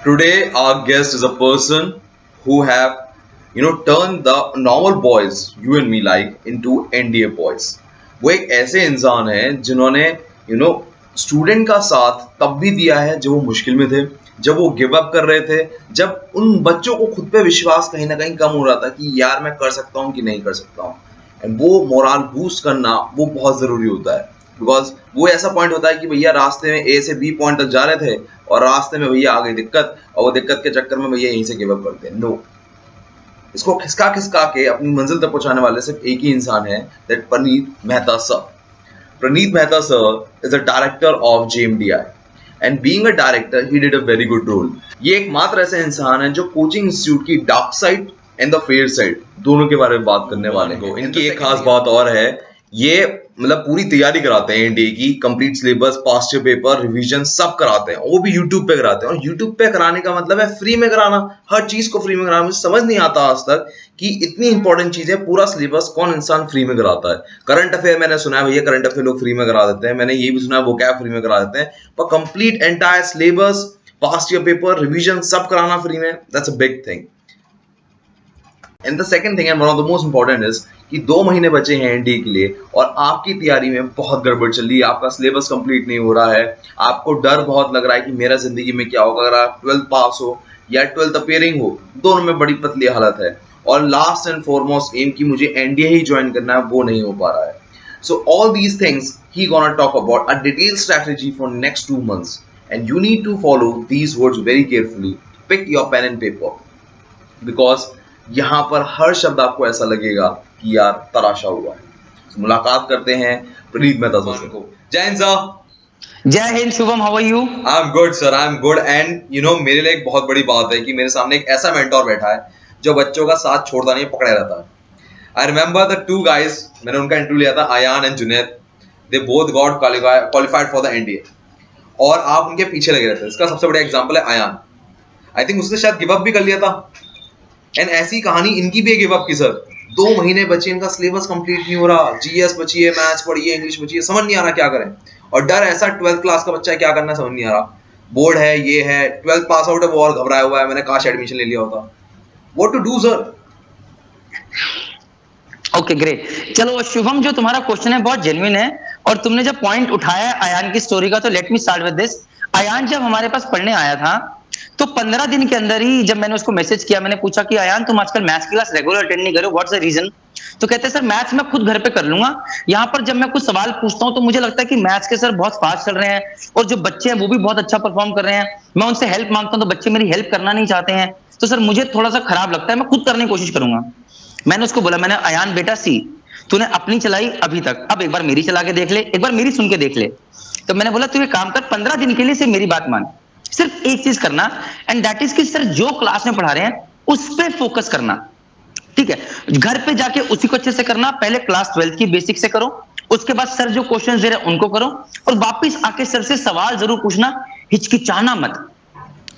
Today, our guest is a person who have, turned the normal boys, you and me like, into NDA boys. वो एक ऐसे इंसान है जिन्होंने, student का साथ तब भी दिया है जब वो मुश्किल में थे, जब वो गिव अप कर रहे थे, जब उन बच्चों को खुद पे विश्वास कहीं ना कहीं कम हो रहा था कि यार मैं कर सकता हूँ कि नहीं कर सकता हूँ। एंड वो मोरल बूस्ट करना वो बहुत ज़रूरी होता है, बिकॉज वो ऐसा पॉइंट होता है कि भैया रास्ते में ए से बी पॉइंट तक जा रहे थे और रास्ते में भैया आ गई दिक्कत, और वो दिक्कत के चक्कर में भैया यहीं से गिव अप करते हैं। नो, इसको खिसका खिसका के अपनी मंजिल तक पहुंचाने वाले सिर्फ एक ही इंसान है, that Praneeth Mehta sir. Praneeth Mehta sir is a director of JMDI and being a director he did a very good role. ये एकमात्र ऐसा इंसान है जो कोचिंग इंस्टीट्यूट की dark side and the fair side दोनों के बारे में बात करने वाले हैं। इनकी एक खास बात और है, ये मतलब पूरी तैयारी कराते हैं एनडीए की, complete syllabus, past year paper, revision सब कराते हैं, वो भी यूट्यूब पे कराते हैं। और यूट्यूब पे कराने का मतलब है फ्री में कराना, हर चीज को फ्री में कराना। मुझे समझ नहीं आता आज तक कि इतनी इंपॉर्टेंट चीज है, पूरा सिलेबस कौन इंसान फ्री में कराता है। करंट अफेयर मैंने सुना है भैया, करंट अफेयर लोग फ्री में करा देते हैं, मैंने ये भी सुना है वो क्या फ्री में करा देते हैं, पर complete entire syllabus, past year paper, revision सब कराना फ्री में, that's a big thing. And the second thing and one of the most important is कि 2 महीने बचे हैं एनडीए के लिए और आपकी तैयारी में बहुत गड़बड़ चल रही है, आपका सिलेबस कंप्लीट नहीं हो रहा है, आपको डर बहुत लग रहा है कि मेरा जिंदगी में क्या होगा अगर आप 12th पास हो या 12th अपेयरिंग हो, दोनों में बड़ी पतली हालत है। और लास्ट एंड फॉरमोस्ट एम कि मुझे एनडीए ही ज्वाइन करना है, वो नहीं हो पा रहा है। So all these things he gonna talk about a detailed strategy for next 2 months and you need to follow these words very carefully. Pick your pen and paper, because यहाँ पर हर शब्द आपको ऐसा लगेगा कि यार तराशा हुआ है। तो मुलाकात करते हैं प्रणीत मेहता सर को। जय Hind sir. Jai Hind Shubham, how are you? I am good sir, I am good. And मेरे लिए एक बहुत बड़ी बात है कि मेरे सामने एक ऐसा मेंटोर बैठा है जो बच्चों का साथ छोड़ता नहीं, पकड़े रहता है। आई रिमेंबर द 2 guys, मैंने उनका इंटरव्यू लिया था, Ayaan and Junaid. They both got qualified for the NDA और आप उनके पीछे लगे रहते हैं। इसका सबसे बड़ा एग्जांपल है अयान। आई थिंक उसने शायद गिव अप भी कर लिया था। एंड ऐसी कहानी इनकी भी गिव अप की सर। 2 महीने बचे, इनका सिलेबस कंप्लीट नहीं हो रहा, जीएस बची है, मैथ्स पढ़ी है, इंग्लिश बची है, समझ नहीं आ रहा क्या करें। और डर ऐसा, 12th क्लास का बच्चा है, क्या करना समझ नहीं आ रहा, बोर्ड है, ये है, 12th पास आउट है, वो और घबराया हुआ है, मैंने काश एडमिशन ले लिया होता। What to do sir? Okay great. चलो शुभम, जो तुम्हारा क्वेश्चन है बहुत जेन्युइन है और तुमने जब पॉइंट उठाया है अयान की स्टोरी का, तो let me start with this. Ayaan जब हमारे पास पढ़ने आया था तो 15 दिन के अंदर ही जब मैंने उसको मैसेज किया, मैंने पूछा कि अयान तुम आजकल मैथ्स की क्लास रेगुलर अटेंड नहीं कर रहे हो, व्हाट्स द रीजन? तो कहते हैं सर मैथ्स मैं खुद घर पे कर लूंगा, यहाँ पर जब मैं कुछ सवाल पूछता हूँ तो मुझे लगता है कि मैथ्स के सर बहुत फास्ट चल रहे हैं और जो बच्चे हैं वो भी बहुत अच्छा परफॉर्म कर रहे हैं, मैं उनसे हेल्प मांगता हूँ तो बच्चे मेरी हेल्प करना नहीं चाहते हैं, तो सर मुझे थोड़ा सा खराब लगता है, मैं खुद करने की कोशिश करूंगा। मैंने उसको बोला, मैंने अयान बेटा सी, तूने अपनी चलाई अभी तक, अब एक बार मेरी चला के देख ले, एक बार मेरी सुन के देख ले। तो मैंने बोला तू ये काम कर, 15 दिन के लिए सिर्फ मेरी बात मान, सिर्फ एक चीज करना, एंड दैट इज कि सर जो क्लास में पढ़ा रहे हैं उस पे फोकस करना, ठीक है? घर पे जाके उसी को अच्छे से करना, पहले क्लास 12th की बेसिक से करो, उसके बाद सर जो क्वेश्चन दे रहे हैं उनको करो, और वापस आके सर से सवाल जरूर पूछना, हिचकिचाना मत।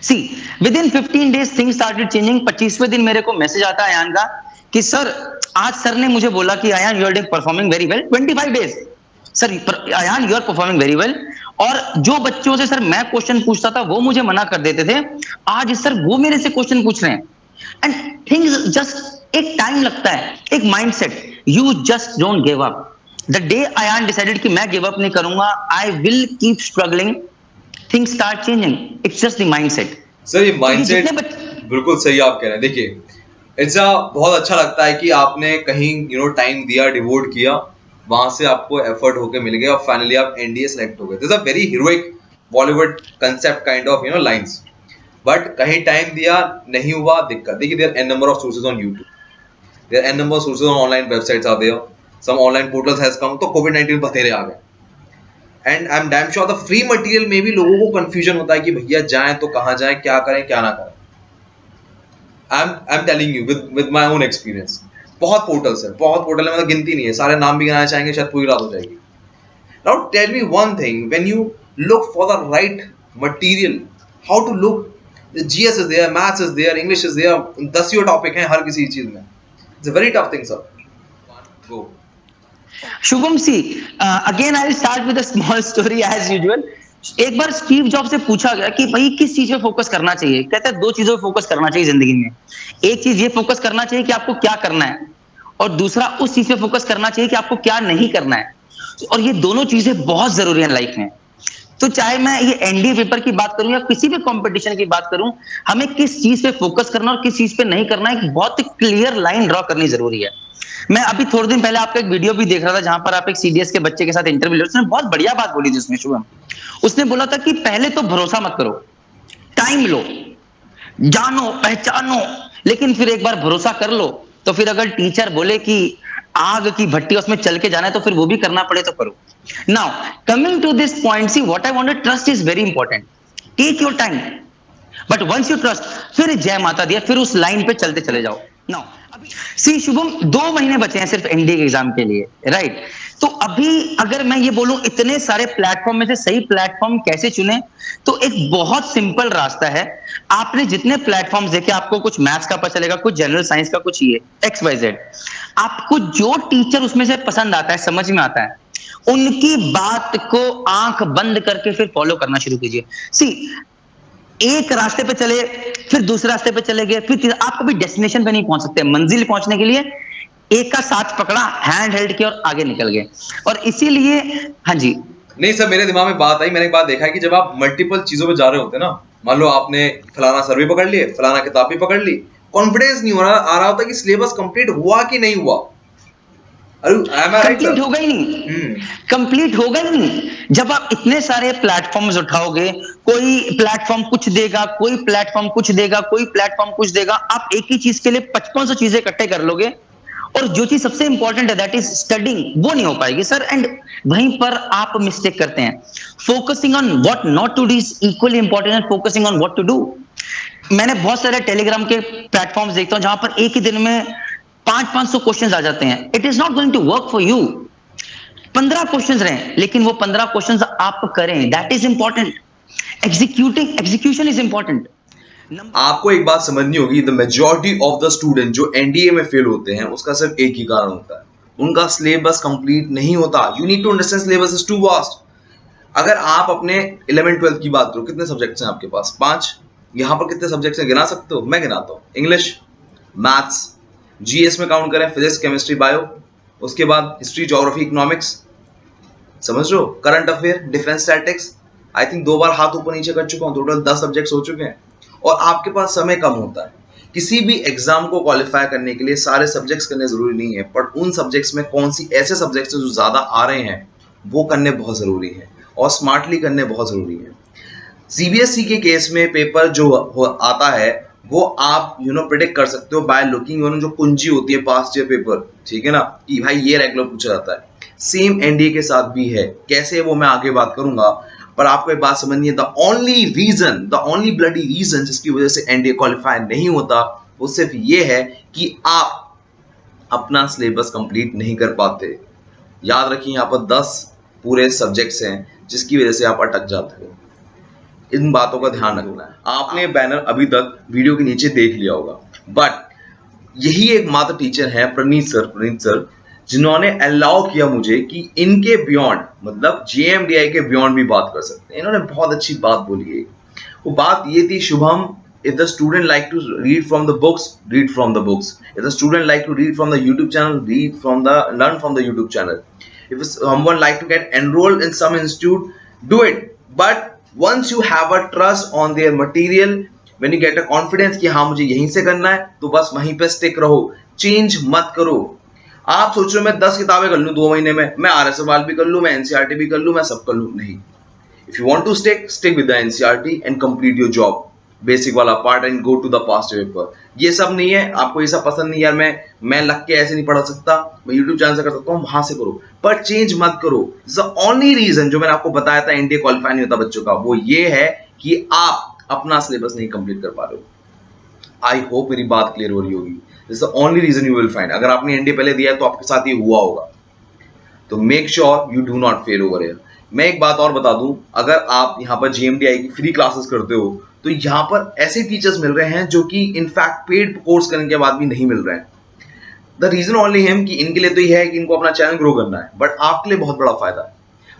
See within 15 days things started changing. 25वें दिन मेरे को मैसेज आता है अयान का कि सर आज सर ने मुझे बोला कि Ayaan you are performing very well. 25 days sir, Ayaan you are performing very well. और जो बच्चों से सर मैं क्वेश्चन पूछता था वो मुझे मना कर देते थे, आज सर वो मेरे से क्वेश्चन पूछ रहे हैं। एंड थिंग्स जस्ट एक टाइम लगता है, एक mindset, you just don't give up. The day Ayaan decided कि मैं गिव अप नहीं करूंगा, I will keep struggling, things start changing, it's just the mindset. Sir ये माइंडसेट बिल्कुल सही आप कह रहे हैं। देखिए इट्स बहुत अच्छा लगता है कि आपने कहीं टाइम दिया, डिवोट किया, वहां से आपको एफर्ट होके मिल गया और फाइनली आप एनडीए सेलेक्ट हो गए। This a very heroic Bollywood concept kind of lines. But कहीं टाइम दिया, नहीं हुआ, दिक्कत। देखिए there an number of sources on YouTube, there an number of sources on online websites are there, some online portals has come, तो कोविड-19 बतेरे आ गए। And I am damn sure the free material में भी लोगों को कंफ्यूजन होता है कि भैया जाएं तो कहां जाएं, क्या करें क्या ना करें। I am telling you with my own experience, बहुत पोर्टल्स है, बहुत पोर्टल है, मतलब गिनती नहीं है, सारे नाम भी गिनाना चाहेंगे शायद पूरी रात हो जाएगी। Now tell me one thing, when you look for the right material, how to look? GS is there, maths is there, English is there, 10 topic हैं हर किसी चीज में। It's a very tough thing sir. Go Shubham, see, again I'll start with a small story as usual. एक बार Steve job से पूछा गया कि भाई किस चीज पे फोकस करना चाहिए, कहता है 2 चीजों पे फोकस करना चाहिए जिंदगी में। एक चीज ये फोकस करना चाहिए कि आपको क्या करना है, और दूसरा उस चीज पे फोकस करना चाहिए कि आपको क्या नहीं करना है। और ये दोनों चीजें बहुत जरूरी है लाइफ में। तो चाहे मैं ये एनडीए पेपर की बात करूं या किसी भी कंपटीशन की बात करूं, हमें किस चीज पे फोकस करना और किस चीज पे नहीं करना, एक बहुत क्लियर लाइन ड्रॉ करनी जरूरी है। मैं अभी थोड़े दिन पहले आपका एक वीडियो भी देख रहा था जहां पर आप एक सीडीएस के बच्चे के साथ इंटरव्यू ले, उसने बहुत बढ़िया बात बोली थी उसमें शुभम। उसने बोला था कि पहले तो भरोसा मत करो, टाइम लो, जानो पहचानो, लेकिन फिर एक बार भरोसा कर लो तो फिर अगर टीचर बोले कि आग की भट्टी उसमें चल के जाना है तो फिर वो भी करना पड़े तो करो। Now coming to this point, see what I want to trust is very important. Take your time, but once you trust, फिर जय माता दी, फिर उस लाइन पे चलते चले जाओ। नाउ सी शुभम, 2 महीने बचे हैं सिर्फ एनडीए के एग्जाम के लिए, राइट? तो अभी अगर मैं ये बोलूं इतने सारे प्लेटफॉर्म में से सही प्लेटफॉर्म कैसे चुने, तो एक बहुत सिंपल रास्ता है। आपने जितने प्लेटफॉर्म्स देखे, आपको कुछ मैथ्स का पता चलेगा, कुछ जनरल साइंस का, कुछ ये एक्स वाई जेड, आपको जो टीचर उसमें से पसंद आता है, समझ में आता है, उनकी बात को आंख बंद करके फिर फॉलो करना शुरू कीजिए। सी एक रास्ते पे चले, फिर दूसरे रास्ते पे चले गए, फिर आप कभी डेस्टिनेशन पे नहीं पहुंच सकते। मंजिल पहुंचने के लिए एक का साथ पकड़ा, हैंड हेल्ड किया और आगे निकल गए। और इसीलिए हाँ जी, नहीं सर, मेरे दिमाग में बात आई, मैंने एक बात देखा है कि जब आप मल्टीपल चीजों पे जा रहे होते हैं ना, मान लो आपने फलाना सर्वे पकड़ लिए, फलाना किताब भी पकड़ ली, कॉन्फिडेंस नहीं आ रहा होता कि सिलेबस कंप्लीट हुआ कि नहीं हुआ। कंप्लीट होगा ही नहीं, कंप्लीट होगा ही नहीं। जब आप इतने सारे प्लेटफॉर्म्स उठाओगे, कोई प्लेटफॉर्म कुछ देगा, कोई प्लेटफॉर्म कुछ देगा, कोई प्लेटफॉर्म कुछ देगा, आप एक ही चीज के लिए 5500 चीजें इकट्ठे कर लोगे, और जो चीज सबसे इंपॉर्टेंट है दैट इज स्टडिंग, वो नहीं हो पाएगी सर। एंड वहीं पर आप मिस्टेक करते हैं। Focusing on what not to do is equally important and focusing on what to do. मैंने बहुत सारे टेलीग्राम के प्लेटफॉर्म्स देखता हूं जहां पर एक ही दिन में 500-500 क्वेश्चंस आ जाते हैं। It is not going to work for you. 15 questions रहे, लेकिन वो 15 क्वेश्चंस आप करें, that is important. Execution is important. आपको एक बात समझनी होगी, the majority of the student जो एनडीए में फेल होते हैं, उसका सिर्फ एक ही कारण होता है, उनका सिलेबस कंप्लीट नहीं होता। You need to understand syllabus is too vast. अगर आप अपने 11th-12th की बात करो, कितने सब्जेक्ट्स हैं आपके पास? 5। यहां पर कितने सब्जेक्ट्स हैं, गिना सकते हो? मैं गिनाता हूं। इंग्लिश, मैथ्स, जीएस में काउंट करें फिजिक्स, केमिस्ट्री, बायो, उसके बाद हिस्ट्री, ज्योग्राफी, इकोनॉमिक्स, समझ लो, current affair, defence, statics. I think 2 बार हाथ ऊपर नीचे कर चुका हूं, टोटल 10 सब्जेक्ट्स हो चुके हैं। और आपके पास समय कम होता है। किसी भी एग्जाम को क्वालिफाई करने के लिए सारे सब्जेक्ट्स करने जरूरी नहीं है, पर उन सब्जेक्ट्स में कौन सी ऐसे सब्जेक्ट्स जो ज्यादा आ रहे हैं वो करने बहुत जरूरी है, और स्मार्टली करने बहुत जरूरी है। सीबीएसई के केस में पेपर जो आता है वो आप प्रिडिक्ट कर सकते हो बाय लुकिंग जो कुंजी होती है पास्ट ईयर पेपर, ठीक है ना, कि भाई ये रेगुलर पूछा जाता है। सेम एनडीए के साथ भी है। कैसे वो मैं आगे बात करूंगा, पर आपको एक बात समझनी है, द ओनली ब्लडी रीजन जिसकी वजह से एनडीए क्वालिफाई नहीं होता वो सिर्फ ये है कि आप अपना सिलेबस कंप्लीट नहीं कर पाते। याद रखिए, यहाँ पर 10 पूरे सब्जेक्ट्स हैं जिसकी वजह से आप अटक जाते हो। इन बातों का ध्यान रखना है। आपने बैनर अभी तक वीडियो के नीचे देख लिया होगा, बट यही एक मात्र टीचर है प्रणीत सर, जिन्होंने अलाउ किया मुझे कि इनके बियॉन्ड, मतलब जेएमडीआई के बियॉन्ड भी बात कर सकते हैं। इन्होंने बहुत अच्छी बात बोली है। वो बात ये थी, Shubham, if the student like to read from the books, read from the books. If the student like to read from the YouTube channel, learn from the YouTube channel. If someone like to get enrolled in some institute, do it. But once you have a trust on their material, when you get a confidence कि हाँ मुझे यहीं से करना है, तो बस वहीं पे स्टिक रहो, चेंज मत करो। आप सोच रहे हो मैं 10 किताबें कर लूं 2 महीने में, मैं आरएसएवाल भी कर लूं, मैं एनसीईआरटी भी कर लूं, मैं सब कर लूं, नहीं। If you want to stick with the NCERT and complete your job, basic वाला part, and go to the past paper. ये सब नहीं है, आपको ये सब पसंद नहीं, यार मैं लग के ऐसे नहीं पढ़ा सकता, मैं यूट्यूब चैनल से कर सकता हूँ, वहां से करो, पर चेंज मत करो। द ओनली रीजन जो मैंने आपको बताया था एनडीए क्वालिफाई नहीं होता बच्चों का, वो ये है कि आप अपना सिलेबस नहीं कंप्लीट कर पा रहे हो। आई होप मेरी बात क्लियर हो रही होगी। This is the only reason you will find. अगर आपने एनडीए पहले दिया है तो आपके साथ ये हुआ होगा, तो make sure you do not fail over here. मैं एक बात और बता दूं, अगर आप यहाँ पर जेएमडीआई की फ्री क्लासेस करते हो तो यहाँ पर ऐसे टीचर्स मिल रहे हैं जो कि इनफैक्ट पेड कोर्स करने के बाद भी नहीं मिल रहे हैं। द रीजन ओनली हिम कि इनके लिए तो यह है कि इनको अपना चैनल ग्रो करना है, बट आपके लिए बहुत बड़ा फायदा है।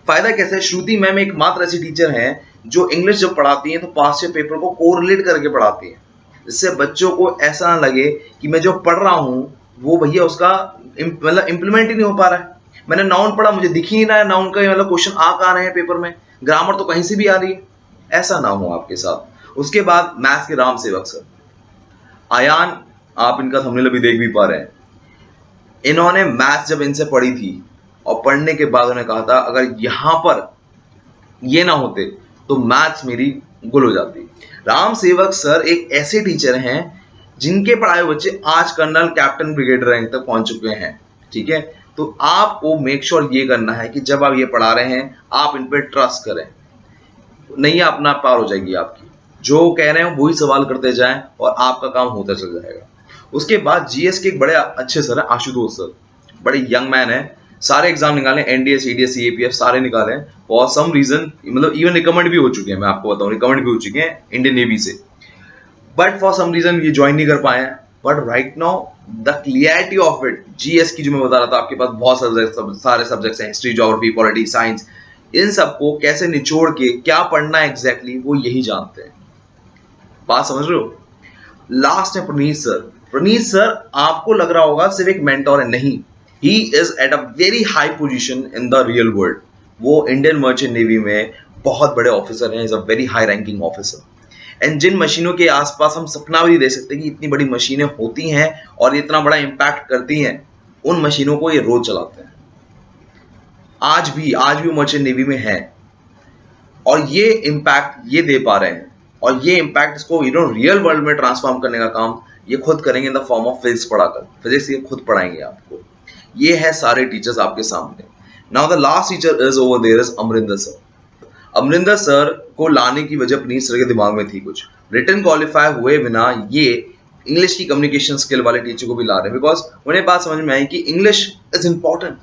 फायदा कैसे है? श्रुति मैम एकमात्र ऐसी टीचर हैं जो इंग्लिश जब पढ़ाती हैं तो पास्ट ईयर पेपर को कोरिलेट करके पढ़ाती हैं, जिससे बच्चों को ऐसा ना लगे कि मैं जो पढ़ रहा हूँ वो भैया उसका मतलब इम्प्लीमेंट ही नहीं हो पा रहा है। मैंने नाउन पढ़ा, मुझे दिख ही नहीं रहा है नाउन का मतलब क्वेश्चन आ कहाँ रहे हैं पेपर में, ग्रामर तो कहीं से भी आ रही है। ऐसा ना हो आपके साथ। उसके बाद मैथ्स के राम सेवक सर, आयान, आप इनका थंबनेल अभी देख भी पा रहे हैं। इन्होंने मैथ्स जब इनसे पढ़ी थी और पढ़ने के बाद उन्होंने कहा था अगर यहां पर ये ना होते तो मैथ्स मेरी गुल हो जाती। राम सेवक सर एक ऐसे टीचर हैं जिनके पढ़ाए हुए बच्चे आज कर्नल कैप्टन ब्रिगेडियर रैंक तक पहुंच चुके हैं, ठीक है। तो आपको मेक श्योर ये करना है कि जब आप ये पढ़ा रहे हैं आप इन पर ट्रस्ट करें, नहीं अपना पार हो जाएगी आपकी, जो कह रहे हैं वही सवाल करते जाएं और आपका काम होता चल जाएगा। उसके बाद जीएस के एक बड़े अच्छे सर है आशुतोष सर, बड़े यंग मैन है, सारे एग्जाम निकाले, एनडीए सीडीएस सीएपीएफ सारे निकाले, फॉर सम रीजन मतलब इवन रिकमेंड भी हो चुके हैं, मैं आपको बताऊं रिकमेंड भी हो चुके हैं इंडियन नेवी से, बट फॉर सम रीजन ये ज्वाइन नहीं कर पाए हैं। But right now the clarity of it, GS की जो मैं बता रहा था, आपके पास बहुत सारे सब्जेक्ट्स हैं, हिस्ट्री, ज्योग्राफी, पॉलिटिक्स, साइंस, इन सबको कैसे निचोड़ के क्या पढ़ना है एग्जैक्टली वो यही जानते हैं। बात समझ रहे हो? लास्ट है प्रणीत सर। प्रणीत सर आपको लग रहा होगा सिर्फ एक मेंटोर है, नहीं, he is at a very high position in the real world. वो इंडियन मर्चेंट नेवी में बहुत बड़े ऑफिसर हैं, is a very high ranking officer. And जिन मशीनों के आसपास हम सपना भी नहीं दे सकते कि इतनी बड़ी मशीनें होती हैं और इतना बड़ा इंपैक्ट करती हैं, उन मशीनों को ये रोज चलाते हैं। आज भी वो मर्चेंट नेवी में है और ये इंपैक्ट ये दे पा रहे हैं, और ये इंपैक्ट इसको रियल वर्ल्ड में ट्रांसफॉर्म करने का काम ये खुद करेंगे in the form of physics पढ़ाकर। फिजिक्स ये खुद पढ़ाएंगे आपको। ये है सारे टीचर्स आपके सामने। Now the last teacher is over there is Amarinder sir. Amarinder sir को लाने की वजह प्रणीत सर के दिमाग में थी कुछ, रिटन क्वालिफाई हुए बिना ये इंग्लिश की कम्युनिकेशन स्किल वाले टीचर को भी ला रहे हैं, बिकॉज उन्हें बात समझ में आई कि English is important.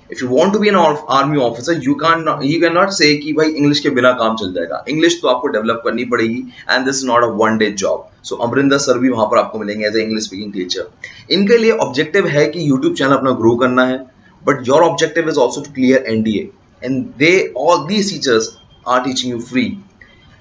If you want to be an army officer you can not say कि भाई इंग्लिश के बिना काम चल जाएगा। इंग्लिश तो आपको डेवलप करनी पड़ेगी and this is not a one day job. So Amarinder sir भी वहां पर आपको मिलेंगे as a English speaking teacher. इनके लिए ऑब्जेक्टिव है कि यूट्यूब चैनल अपना ग्रो करना है, but your objective is also to clear NDA and they all these teachers are teaching you free.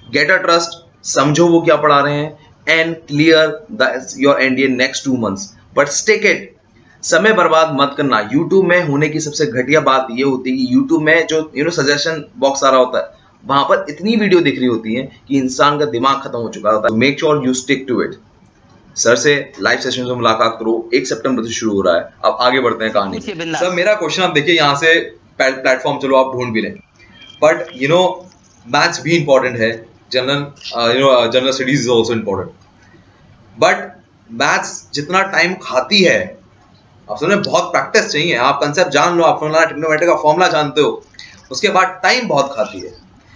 Get a trust, समझो वो क्या पढ़ा रहे हैं and clear your NDA next 2 months, but stick it. समय बर्बाद मत करना। YouTube में होने की सबसे घटिया बात ये होती है कि YouTube में जो सजेशन बॉक्स आ रहा होता है वहां पर इतनी वीडियो दिख रही होती है कि इंसान का दिमाग खत्म हो चुका होता है। Make sure you stick to it. Sir से लाइव सेशन में मुलाकात करो, 1 सितंबर से शुरू हो रहा है। अब आगे बढ़ते हैं कहानी। सर मेरा क्वेश्चन आप देखिए, यहाँ से प्लेटफॉर्म चलो आप ढूंढ भी लें, बट मैथ्स भी इंपॉर्टेंट है, general studies is also important, but maths जितना टाइम खाती है, आप सुने, बहुत प्रैक्टिस चाहिए। आप कंसेप्ट जान लो, आप ट्रिग्नोमेट्री का फॉर्मूला जानते हो, उसके बाद टाइम बहुत खाती है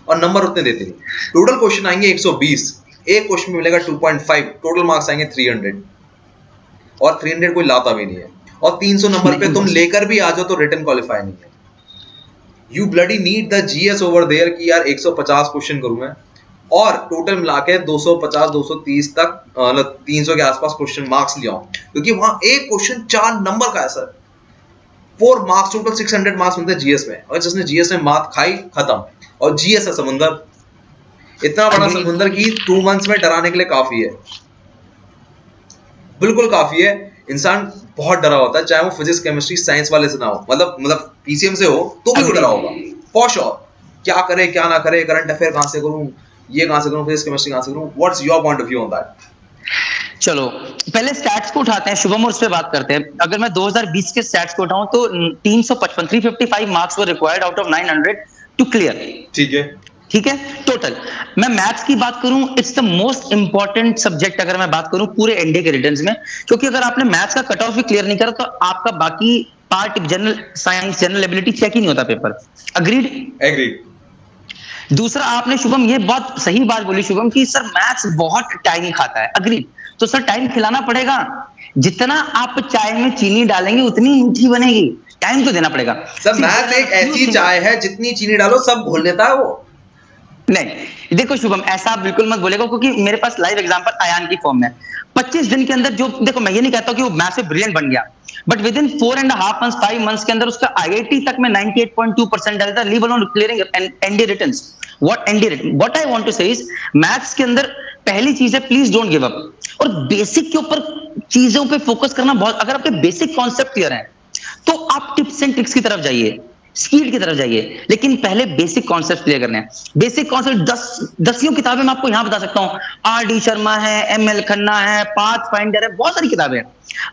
और नंबर उतने देते नहीं। टोटल क्वेश्चन आएंगे 120, एक क्वेश्चन में मिलेगा 2.5, टोटल मार्क्स आएंगे 300, और 300 कोई लाता भी नहीं है, और 300 नंबर पे तुम लेकर भी आ जाओ तो रिटन क्वालिफाई नहीं है। You bloody need the GS over there कि यार 150 क्वेश्चन करूं मैं, और टोटल मिला के 250-230 तक, मतलब 300 के आसपास क्वेश्चन मार्क्स ले आओ, क्योंकि वहां एक क्वेश्चन 4 नंबर का है सर। 4 मार्क्स, टोटल 600 मार्क्स मिलते हैं जीएस में, और जिसने जीएस में मार्क खाई खत्म। और जीएस है समुंदर, इतना बड़ा समुंदर की 2 months में डराने के लिए काफी है, बिल्कुल काफी है। इंसान बहुत डरा होता है, चाहे वो फिजिक्स केमिस्ट्री साइंस वाले से ना हो, मतलब पीसीएम से हो तो भी वो डरा होगा फॉर श्योर। क्या करे क्या ना करे, करंट अफेयर कहां से करूं, ये कहां से करूं, फिजिक्स केमिस्ट्री कहां से करूं, what's your point of view on that? चलो पहले स्टैट्स को उठाते हैं शुभम, और उस पे बात करते हैं। अगर मैं 2020 के स्टैट्स को उठाऊं तो 355 marks were required out of 900 to clear. ठीक है टोटल। मैं मैथ्स की बात करूं, it's the most important subject अगर मैं बात करूं पूरे एनडीए के रिटर्न्स में, क्योंकि अगर आपने मैथ्स का कट ऑफ भी क्लियर नहीं करा तो आपका बाकी part, general science, general ability check ही नहीं होता पेपर। एग्रीड। दूसरा, आपने शुभम ये बहुत सही बात बोली शुभम कि सर मैथ्स बहुत टाइम खाता है। अग्री। तो सर टाइम खिलाना पड़ेगा, जितना आप चाय में चीनी डालेंगे उतनी मीठी बनेगी, टाइम तो देना पड़ेगा। सर मैथ्स एक ऐसी चाय है जितनी चीनी डालो सब घोल लेता है वो। नहीं देखो शुभम, ऐसा आप बिल्कुल मत बोलेगा, क्योंकि मेरे पास लाइव एग्जांपल आयान की फॉर्म में, 25 दिन के अंदर जो, देखो मैं ये नहीं कहता कि वो मैथ्स में ब्रिलियंट बन गया, but within 4.5 months 5 months के अंदर उसका आईआईटी तक में 98.2% डाला था, leave alone clearing NDA writtens. What I want to say is, maths के अंदर पहली चीज है प्लीज डोंट गिव अप, और बेसिक के ऊपर चीजों पे फोकस करना बहुत, अगर आपके बेसिक कॉन्सेप्ट क्लियर है तो आप टिप्स एंड ट्रिक्स की तरफ जाइए, स्पीड की तरफ जाइए, लेकिन पहले बेसिक कॉन्सेप्ट क्लियर करने हैं। बेसिक कॉन्सेप्ट 10 किताबें मैं आपको यहां बता सकता हूं, आर डी शर्मा है, एम एल खन्ना है, पाथ फाइंडर है, बहुत सारी किताबें हैं।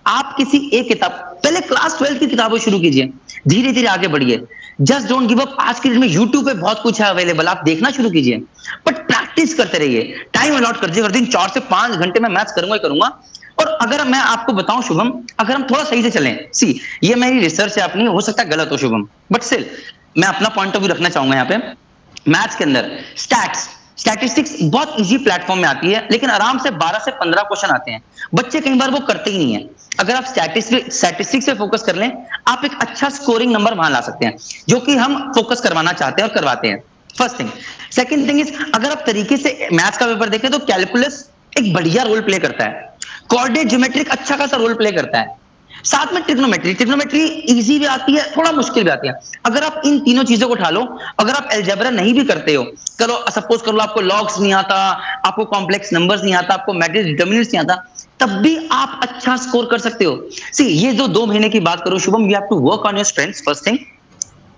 आप किसी एक किताब, पहले क्लास 12 की किताबें शुरू कीजिए, धीरे धीरे आगे बढ़िए, जस्ट डोंट गिव अप। आज के डेट में यूट्यूब पे बहुत कुछ है अवेलेबल, आप देखना शुरू कीजिए, बट प्रैक्टिस करते रहिए, टाइम अलॉट कर दीजिए, हर दिन 4 से 5 घंटे में मैथ्स करूंगा ही करूंगा। और अगर मैं आपको बताऊं शुभम, अगर हम थोड़ा सही से चलें, सी ये मेरी रिसर्च है अपनी, हो सकता है गलत हो शुभम, बट स्टिल मैं अपना पॉइंट ऑफ व्यू रखना चाहूंगा यहाँ पे। मैथ्स के अंदर स्टैटिस्टिक्स बहुत इजी प्लेटफॉर्म में आती है, लेकिन आराम से 12 से 15 क्वेश्चन आते हैं, बच्चे कई बार वो करते ही नहीं है। अगर आप स्टैटिस्टिक्स पे फोकस कर लें, आप एक अच्छा स्कोरिंग नंबर वहां ला सकते हैं, जो कि हम फोकस करवाना चाहते हैं और करवाते हैं। First thing. Second thing is, अगर आप तरीके से मैथ्स का पेपर देखें तो कैलकुलस एक बढ़िया रोल प्ले करता है, कोऑर्डिनेट ज्योमेट्री अच्छा खासा रोल प्ले करता है, साथ में ट्रिग्नोमेट्री इजी भी आती है, थोड़ा मुश्किल भी आती है। अगर आप इन तीनों चीजों को उठा लो, अगर आप अलजेब्रा नहीं भी करते हो, चलो सपोज कर लो आपको लॉग्स नहीं आता, आपको कॉम्प्लेक्स नंबर्स नहीं आता, आपको मैट्रिक्स डिटरमिनेंट्स नहीं आता, तब भी आप अच्छा स्कोर कर सकते हो। सी ये जो 2 महीने की बात करूं Shubham, you have to work on your strengths. First thing,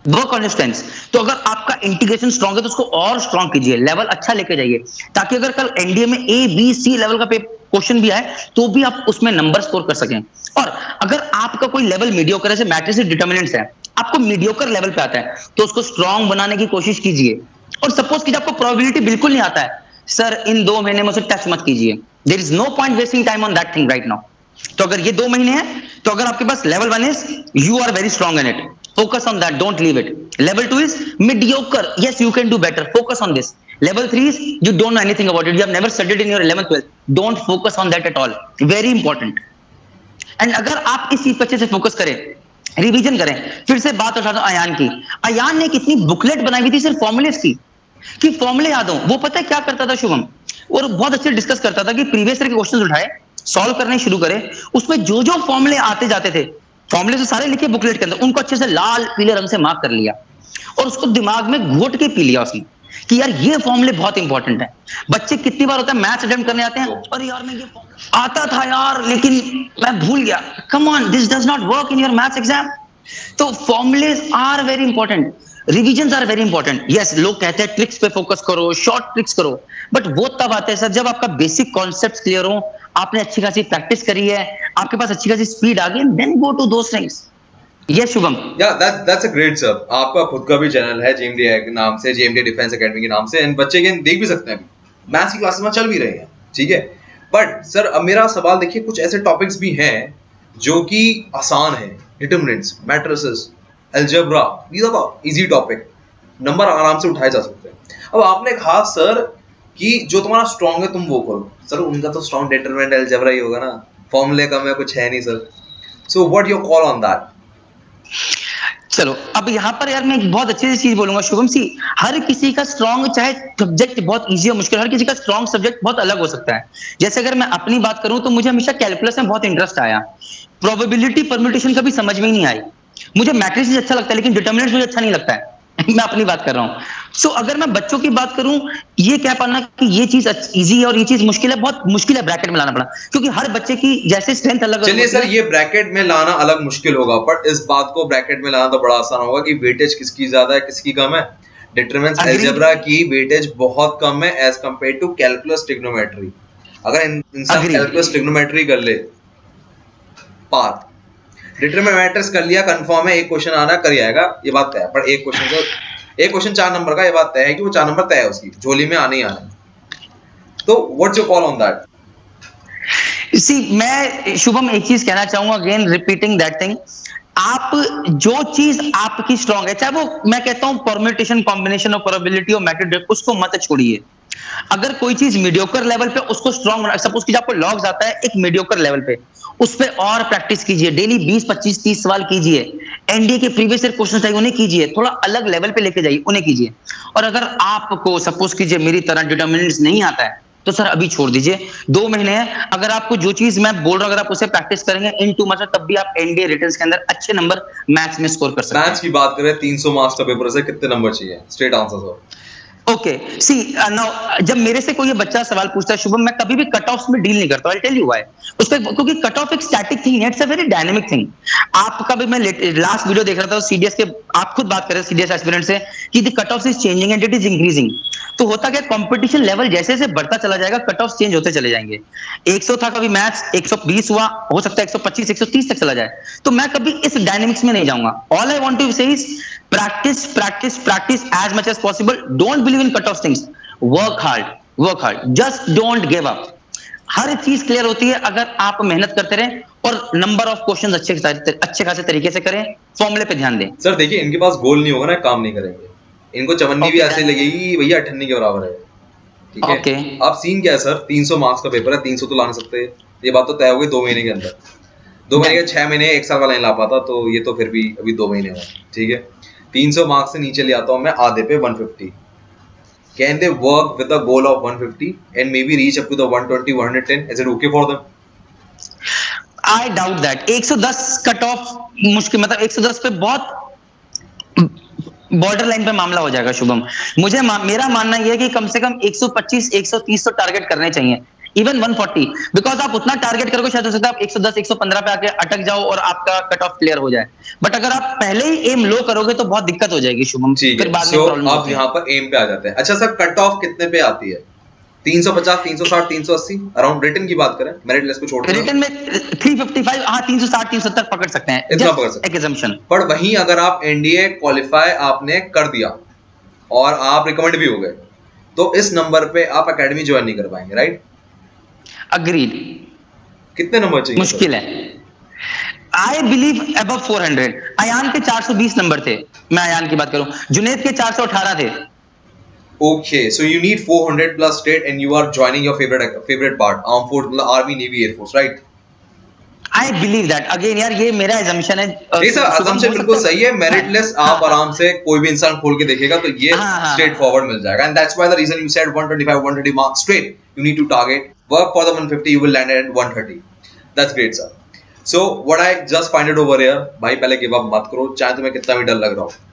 work on your strengths. तो अगर आपका इंटीग्रेशन स्ट्रांग है तो उसको और स्ट्रांग कीजिए, लेवल अच्छा लेके जाइए, ताकि अगर कल एनडीए में ए बी सी लेवल का क्वेश्चन भी आए तो भी आप उसमें नंबर स्कोर कर सकें। और अगर आपका कोई लेवल मीडियोकर है, मैट्रिक्स डिटरमिनेंट्स है, आपको मीडियोकर लेवल पे आता है, तो उसको स्ट्रांग बनाने की कोशिश कीजिए। और सपोज कीजिए आपको प्रोबेबिलिटी बिल्कुल नहीं आता है, सर इन 2 महीने में उसे टच मत कीजिए, there is no point wasting time on that thing right now. तो अगर ये 2 महीने हैं, तो अगर आपके पास level 1 is you are very strong in it, focus on that, don't leave it. Level 2 is mediocre, yes you can do better, focus on this. Level 3 is you don't know anything about it, you have never studied in your 11th 12th, don't focus on that at all, very important. And अगर आप इस चीज पर अच्छे से focus करें, revision करें, फिर से बात उठाता हूं अयान की। अयान ने कितनी बुकलेट बनाई हुई थी सिर्फ फॉर्मूलेस की, कि फॉर्मूले याद हो। वो पता है क्या करता था शुभम, और बहुत अच्छे डिस्कस करता था कि प्रीवियस ईयर के क्वेश्चंस उठाए, सॉल्व करने शुरू करे, उसमें जो जो फॉर्मूले आते जाते थे, फॉर्मूले तो सारे लिखे बुकलेट के अंदर, उनको अच्छे से लाल पीले रंग से मार्क कर लिया, और उसको दिमाग में घोट के पी लिया उसने, कि यार ये फॉर्मूले बहुत इंपॉर्टेंट है। बच्चे कितनी बार होता है मैथ्स अटेम्प्ट करने आते हैं, और यार मैं ये आता था यार लेकिन मैं भूल गया, come on, this does not work in your maths exam. तो formulas are very important, revisions are very important. Yes, लोग कहते हैं ट्रिक्स पे फोकस करो, शॉर्ट ट्रिक्स करो, बट वो तब आते हैं सर जब आपका बेसिक कॉन्सेप्ट्स क्लियर हो, आपने अच्छी खासी प्रैक्टिस करी है, आपके पास अच्छी खासी स्पीड आ गई, then go to those things. Yes Shubham. Yeah that's a great sir. आपका खुद का भी चैनल है जेएमडी के नाम से, जेएमडी डिफेंस एकेडमी के नाम से, एंड बच्चे के देख भी सकते हैं, मैथ्स की क्लासेस में चल भी रहे हैं, ठीक है। बट सर अब मेरा सवाल देखिए, कुछ ऐसे टॉपिक्स भी हैं जो कि आसान है, determinants, matrices, algebra, these are easy topic, number आराम से उठाए जा सकते हैं। अब आपने कहा सर कि जो तुम्हारा स्ट्रांग है तुम वो करो, सर उनका तो स्ट्रांग डिटरमिनेंट अलजेब्रा ही होगा ना, फॉर्मूले कम है, कुछ है नहीं sir. So what your call on that? चलो अब यहाँ पर यार मैं एक बहुत अच्छी चीज बोलूंगा शुभम, सी हर किसी का स्ट्रांग, चाहे सब्जेक्ट बहुत इजी और मुश्किल, हर किसी का स्ट्रांग सब्जेक्ट बहुत अलग हो सकता है। जैसे अगर मैं अपनी बात करूं तो मुझे हमेशा कैलकुलस में बहुत इंटरेस्ट आया, प्रोबेबिलिटी परम्यूटेशन कभी समझ में ही नहीं आई, मुझे मैट्रिक्स अच्छा लगता है लेकिन डिटरमिनेंट्स मुझे अच्छा नहीं लगता है मैं अपनी बात कर रहा हूं। सो अगर मैं बच्चों की बात करूं, ये कह पाना कि ये चीज इजी है और ये चीज मुश्किल है, बहुत मुश्किल है ब्रैकेट में लाना पड़ा, क्योंकि हर बच्चे की जैसे स्ट्रेंथ अलग। चलिए सर, ये ब्रैकेट में लाना अलग मुश्किल होगा, बट इस बात को ब्रैकेट में लाना तो बड़ा आसान होगा कि वेटेज किसकी ज्यादा है किसकी कम है। डिटरमिनेंट्स अलजेब्रा की वेटेज बहुत कम है as compare to calculus trigonometry. अगर इंसान कैलकुलस ट्रिग्नोमेट्री कर ले पार, डिटरमिनेंट्स कर लिया, कंफर्म है, एक क्वेश्चन आना कर जाएगा, ये बात तय है। पर एक क्वेश्चन 4 नंबर का, ये बात तय है कि वो 4 नंबर तय है, उसकी झोली में आने ही आना। तो what's your call on that? See मैं शुभम एक चीज कहना चाहूंगा, अगेन रिपीटिंग दैट थिंग, आप जो चीज आपकी स्ट्रांग है, चाहे वो मैं कहता हूं परम्यूटेशन, कॉम्बिनेशन और प्रोबेबिलिटी और मैट्रिक्स, उसको मत छोड़िए। अगर कोई चीज मीडियोकर लेवल पे उसको स्ट्रांग बना, सपोज कि आपको लॉग्स आता है एक मीडियोकर लेवल पे, उस पे और प्रैक्टिस कीजिए, डेली 20 25 30 सवाल कीजिए, एनडीए के प्रीवियस ईयर क्वेश्चन चाहिए उन्हें कीजिए, थोड़ा अलग लेवल पे लेके जाइए, उन्हें कीजिए। और अगर आपको सपोज कीजिए मेरी तरह डिटरमिनेंट्स नहीं आता है, तो सर अभी छोड़ दीजिए, 2 महीने हैं, अगर आपको जो चीज मैं बोल रहा हूं अगर आप उसे प्रैक्टिस करेंगे इन 2 मंथ्स तब भी आप एनडीए रिटन्स के अंदर अच्छे नंबर मैथ्स में स्कोर कर सकते मैथ्स हैं। की बात करें 300 मार्क्स का पेपर से कितने नंबर चाहिए? Straight answer sir. ओके सी नाउ जब मेरे से कोई ये बच्चा सवाल पूछता है शुभम, मैं कभी भी कट ऑफ में डील नहीं करता, आई टेल यू व्हाई। उसपे क्योंकि कट ऑफ एक स्टैटिक थिंग है, it's a very dynamic thing. आपका भी मैं लास्ट वीडियो देख रहा था सीडीएस के, आप खुद बात कर रहे हैं सीडीएस एस्पिरेंट से कि the cut off is changing and it is increasing. तो होता क्या, कंपटीशन लेवल जैसे जैसे बढ़ता चला जाएगा कट ऑफ चेंज होते चले जाएंगे। 100 था कभी मैथ्स, 120 हुआ, हो सकता है 125 130 तक चला जाए। तो मैं कभी इस डायनेमिक्स में नहीं जाऊंगा। All I want to say is practice practice practice as much as possible. Don't believe in cut off things, work hard, just don't give up. हर चीज क्लियर होती है अगर आप मेहनत करते रहें और नंबर ऑफ क्वेश्चंस अच्छे खासे तरीके से करें, फॉर्मूले पे ध्यान दें। सर देखिए, इनके पास गोल नहीं होगा ना, काम नहीं करेंगे। इनको चवन्नी भी Okay, ऐसे लगेगी भैया अठन्नी के बराबर है। ठीक है। Okay. अब सीन क्या है सर, 300 मार्क्स का पेपर है, 300 तो ला नहीं सकते, ये बात तो तय हो गई 2 महीने के अंदर। 2 महीने के 6 महीने 1 साल वाला नहीं ला पाता, तो ये तो फिर भी अभी 2 महीने हुए। ठीक है, 300 मार्क्स से नीचे ले आता हूँ मैं आधे पे 150। Can they work with a goal of 150 and maybe reach up to the 120, 110? Is it okay for them? I doubt that 110 cut off मुश्किल, मतलब 110 पे बहुत बॉर्डर लाइन पे मामला हो जाएगा शुभम। मेरा मानना यह है कि कम से कम 125 130 तो टारगेट करने चाहिए, इवन 140, बिकॉज आप उतना टारगेट करोगे शायद हो सकता है आप 110 115 पे आके अटक जाओ और आपका कट ऑफ क्लियर हो जाए। बट अगर आप पहले ही एम लो करोगे तो बहुत दिक्कत हो जाएगी शुभम, ठीक फिर है। बाद में सो प्रॉब्लम अब होती है। यहाँ पर एम पे आ जाते हैं। अच्छा सर, कट ऑफ कितने पे आती है? 350, 360, 380 अराउंड? रिटन की बात करें, मेरिट लिस्ट को छोड़ दें, रिटर्न में 355, हाँ 360 370 पकड़ सकते हैं, इतना पकड़ जस्ट सकते एक assumption। पर वहीं अगर आप एनडीए क्वालिफाई आपने कर दिया और आप रिकमेंड भी हो गए, तो इस नंबर पे आप एकेडमी ज्वाइन नहीं कर पाएंगे, राइट? अग्रीड, कितने नंबर चाहिए? मुश्किल है। I believe above 400। अयान के 420 नंबर थे, मैं अयान की बात करूं, जुनेद के 418 थे। Okay, so you need 400 plus state and you are joining your favorite part, armed force, मतलब army navy air force, right? I believe that, again यार ये मेरा assumption है। नहीं सर, assumption बिल्कुल सही है। मेरिट लिस्ट आप आराम से कोई भी इंसान खोल के देखेगा तो ये स्ट्रेट फॉरवर्ड मिल जाएगा, and that's why the reason you said 125 130 marks straight, you need to target, work for the 150, you will land at 130. That's great sir. So what I just find it over here, भाई पहले give up मत करो, चाहे तुम्हें कितना भी डर लग रहा हो।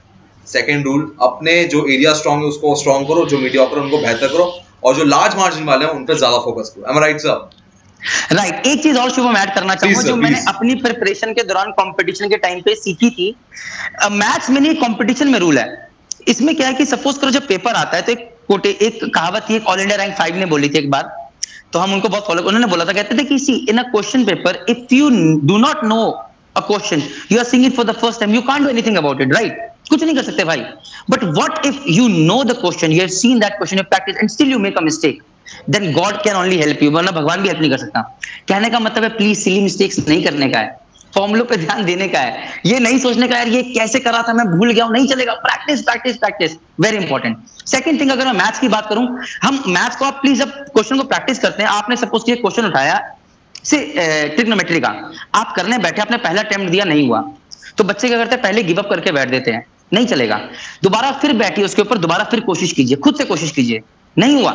सेकेंड रूल, अपने जो एरिया स्ट्रांग है उसको स्ट्रांग करो, जो मीडियोकर उनको बेहतर करो, और जो लार्ज मार्जिन वाले हैं उन पर ज्यादा फोकस करो। एम आई राइट सर? राइट। एक चीज और शुभम ऐड करना चाहूंगा जो मैंने अपनी प्रिपरेशन के दौरान कंपटीशन के टाइम पे सीखी थी। मैथ्स में नहीं, कंपटीशन में रूल है। इसमें क्या है कि सपोज करो जब पेपर आता है तो एक कहावत थी, एक ऑल इंडिया रैंक 5 ने बोली थी एक बार, तो हम उनको बहुत फॉलो, उन्होंने बोला था, कहते थे कि see in a question paper if you do not know a question, you are seeing it for the first time, you can't do anything about it, right? कुछ नहीं कर सकते भाई। But what if you know the question, you have seen that question, you practice and still you make a mistake, then God can only help you, वरना भगवान भी help नहीं कर सकता। कहने का मतलब है प्लीज सिली मिस्टेक्स नहीं करने का है, फॉर्मूलों पे ध्यान देने का है, ये नहीं सोचने का यार ये कैसे करा था मैं भूल गया हूं, नहीं चलेगा। Practice practice practice, very important. Second thing, अगर मैं मैथ्स की बात करूं, हम मैथ्स को आप प्लीज जब क्वेश्चन को प्रैक्टिस करते हैं, आपने सपोज कि क्वेश्चन उठाया से ट्रिग्नोमेट्री का, आप करने बैठे, आपने पहला अटेम्प्ट दिया, नहीं हुआ, तो बच्चे क्या करते हैं, पहले गिव अप करके बैठ देते हैं, नहीं चलेगा, दोबारा फिर बैठिए उसके ऊपर, दोबारा फिर कोशिश कीजिए, खुद से कोशिश कीजिए, नहीं हुआ,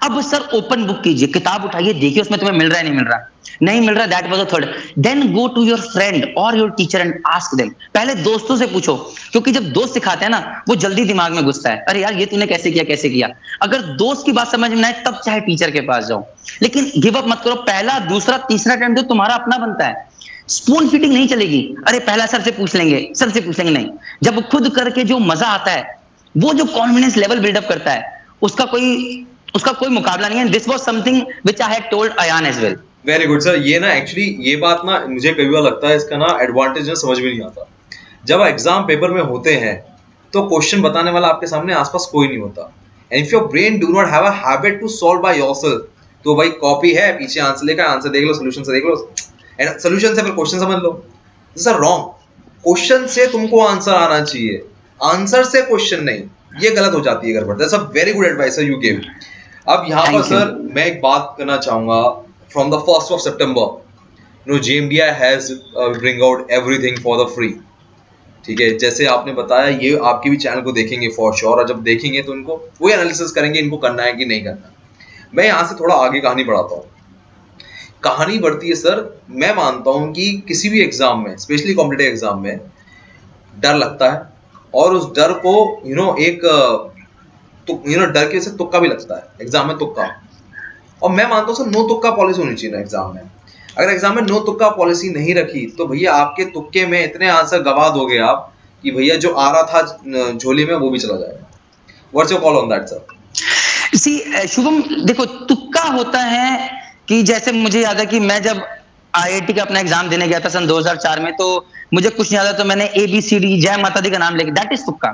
अब सर ओपन बुक कीजिए, किताब उठाइए, देखिए उसमें तुम्हें मिल रहा है नहीं मिल रहा, नहीं मिल रहा, that was the third, then go to your friend और your teacher and ask them. पहले दोस्तों से पूछो, क्योंकि जब दोस्त सिखाते हैं ना वो जल्दी दिमाग में घुसता है, अरे यार ये तूने कैसे किया कैसे किया। अगर दोस्त की बात समझ में ना आए तब चाहे टीचर के पास जाओ, लेकिन गिव अप मत करो। पहला दूसरा तीसरा अटेम्प्ट जो तुम्हारा अपना बनता है, स्पून फीडिंग नहीं चलेगी, अरे पहला सर से पूछ लेंगे, सर से पूछ लेंगे, नहीं। जब खुद करके जो मजा आता है, वो जो कॉन्फिडेंस लेवल बिल्डअप करता है, उसका कोई मुकाबला नहीं है। This was something which I had told Ayaan as well. Very good sir. ये ना एक्चुअली ये बात ना मुझे कई बार लगता है इसका ना एडवांटेज ना समझ में नहीं आता। जब एग्जाम पेपर में होते हैं तो क्वेश्चन बताने वाला आपके सामने आसपास कोई नहीं होता, and if your brain do not have a habit to solve by yourself, तो भाई कॉपी है, पीछे आंसर लेकर आंसर देख लो, सोल्यूशन से देख लो, एंड सोल्यूशन से फिर क्वेश्चन समझ लो। This are wrong. क्वेश्चन से तुमको आंसर आना चाहिए, आंसर से क्वेश्चन नहीं, ये गलत हो जाती है गड़बड़। That's a very good advice you give. अब यहाँ पर सर मैं एक बात करना चाहूंगा, from the 1st of September, JMDI has bring out everything for the free। ठीक है, जैसे आपने बताया ये आपके भी चैनल को देखेंगे फॉर श्योर, और जब देखेंगे तो इनको वही एनालिसिस करेंगे इनको करना है कि नहीं करना। मैं यहाँ से थोड़ा आगे कहानी बढ़ाता हूँ। कहानी बढ़ती है सर, मैं मानता हूँ कि किसी भी एग्जाम में, स्पेशली कॉम्पिटिटिव एग्जाम में डर लगता है, और उस डर को एक डर के से तुक्का भी लगता है एग्जाम में, तुक्का। और मैं मानता हूँ सर नो तुक्का पॉलिसी होनी चाहिए एग्जाम में। अगर एग्जाम में नो तुक्का पॉलिसी नहीं रखी तो भैया आपके तुक्के में इतने आंसर गवा दोगे आप कि भैया जो आ रहा था झोली में वो भी चला जाएगा। What's your call on that sir? Shubham देखो, तुक्का होता है कि जैसे मुझे याद है कि मैं जब आईआईटी का अपना एग्जाम देने गया था सन 2004 में, तो मुझे कुछ नहीं याद था, तो मैंने ABCD जय माता दी का नाम लेके, दैट इज तुक्का।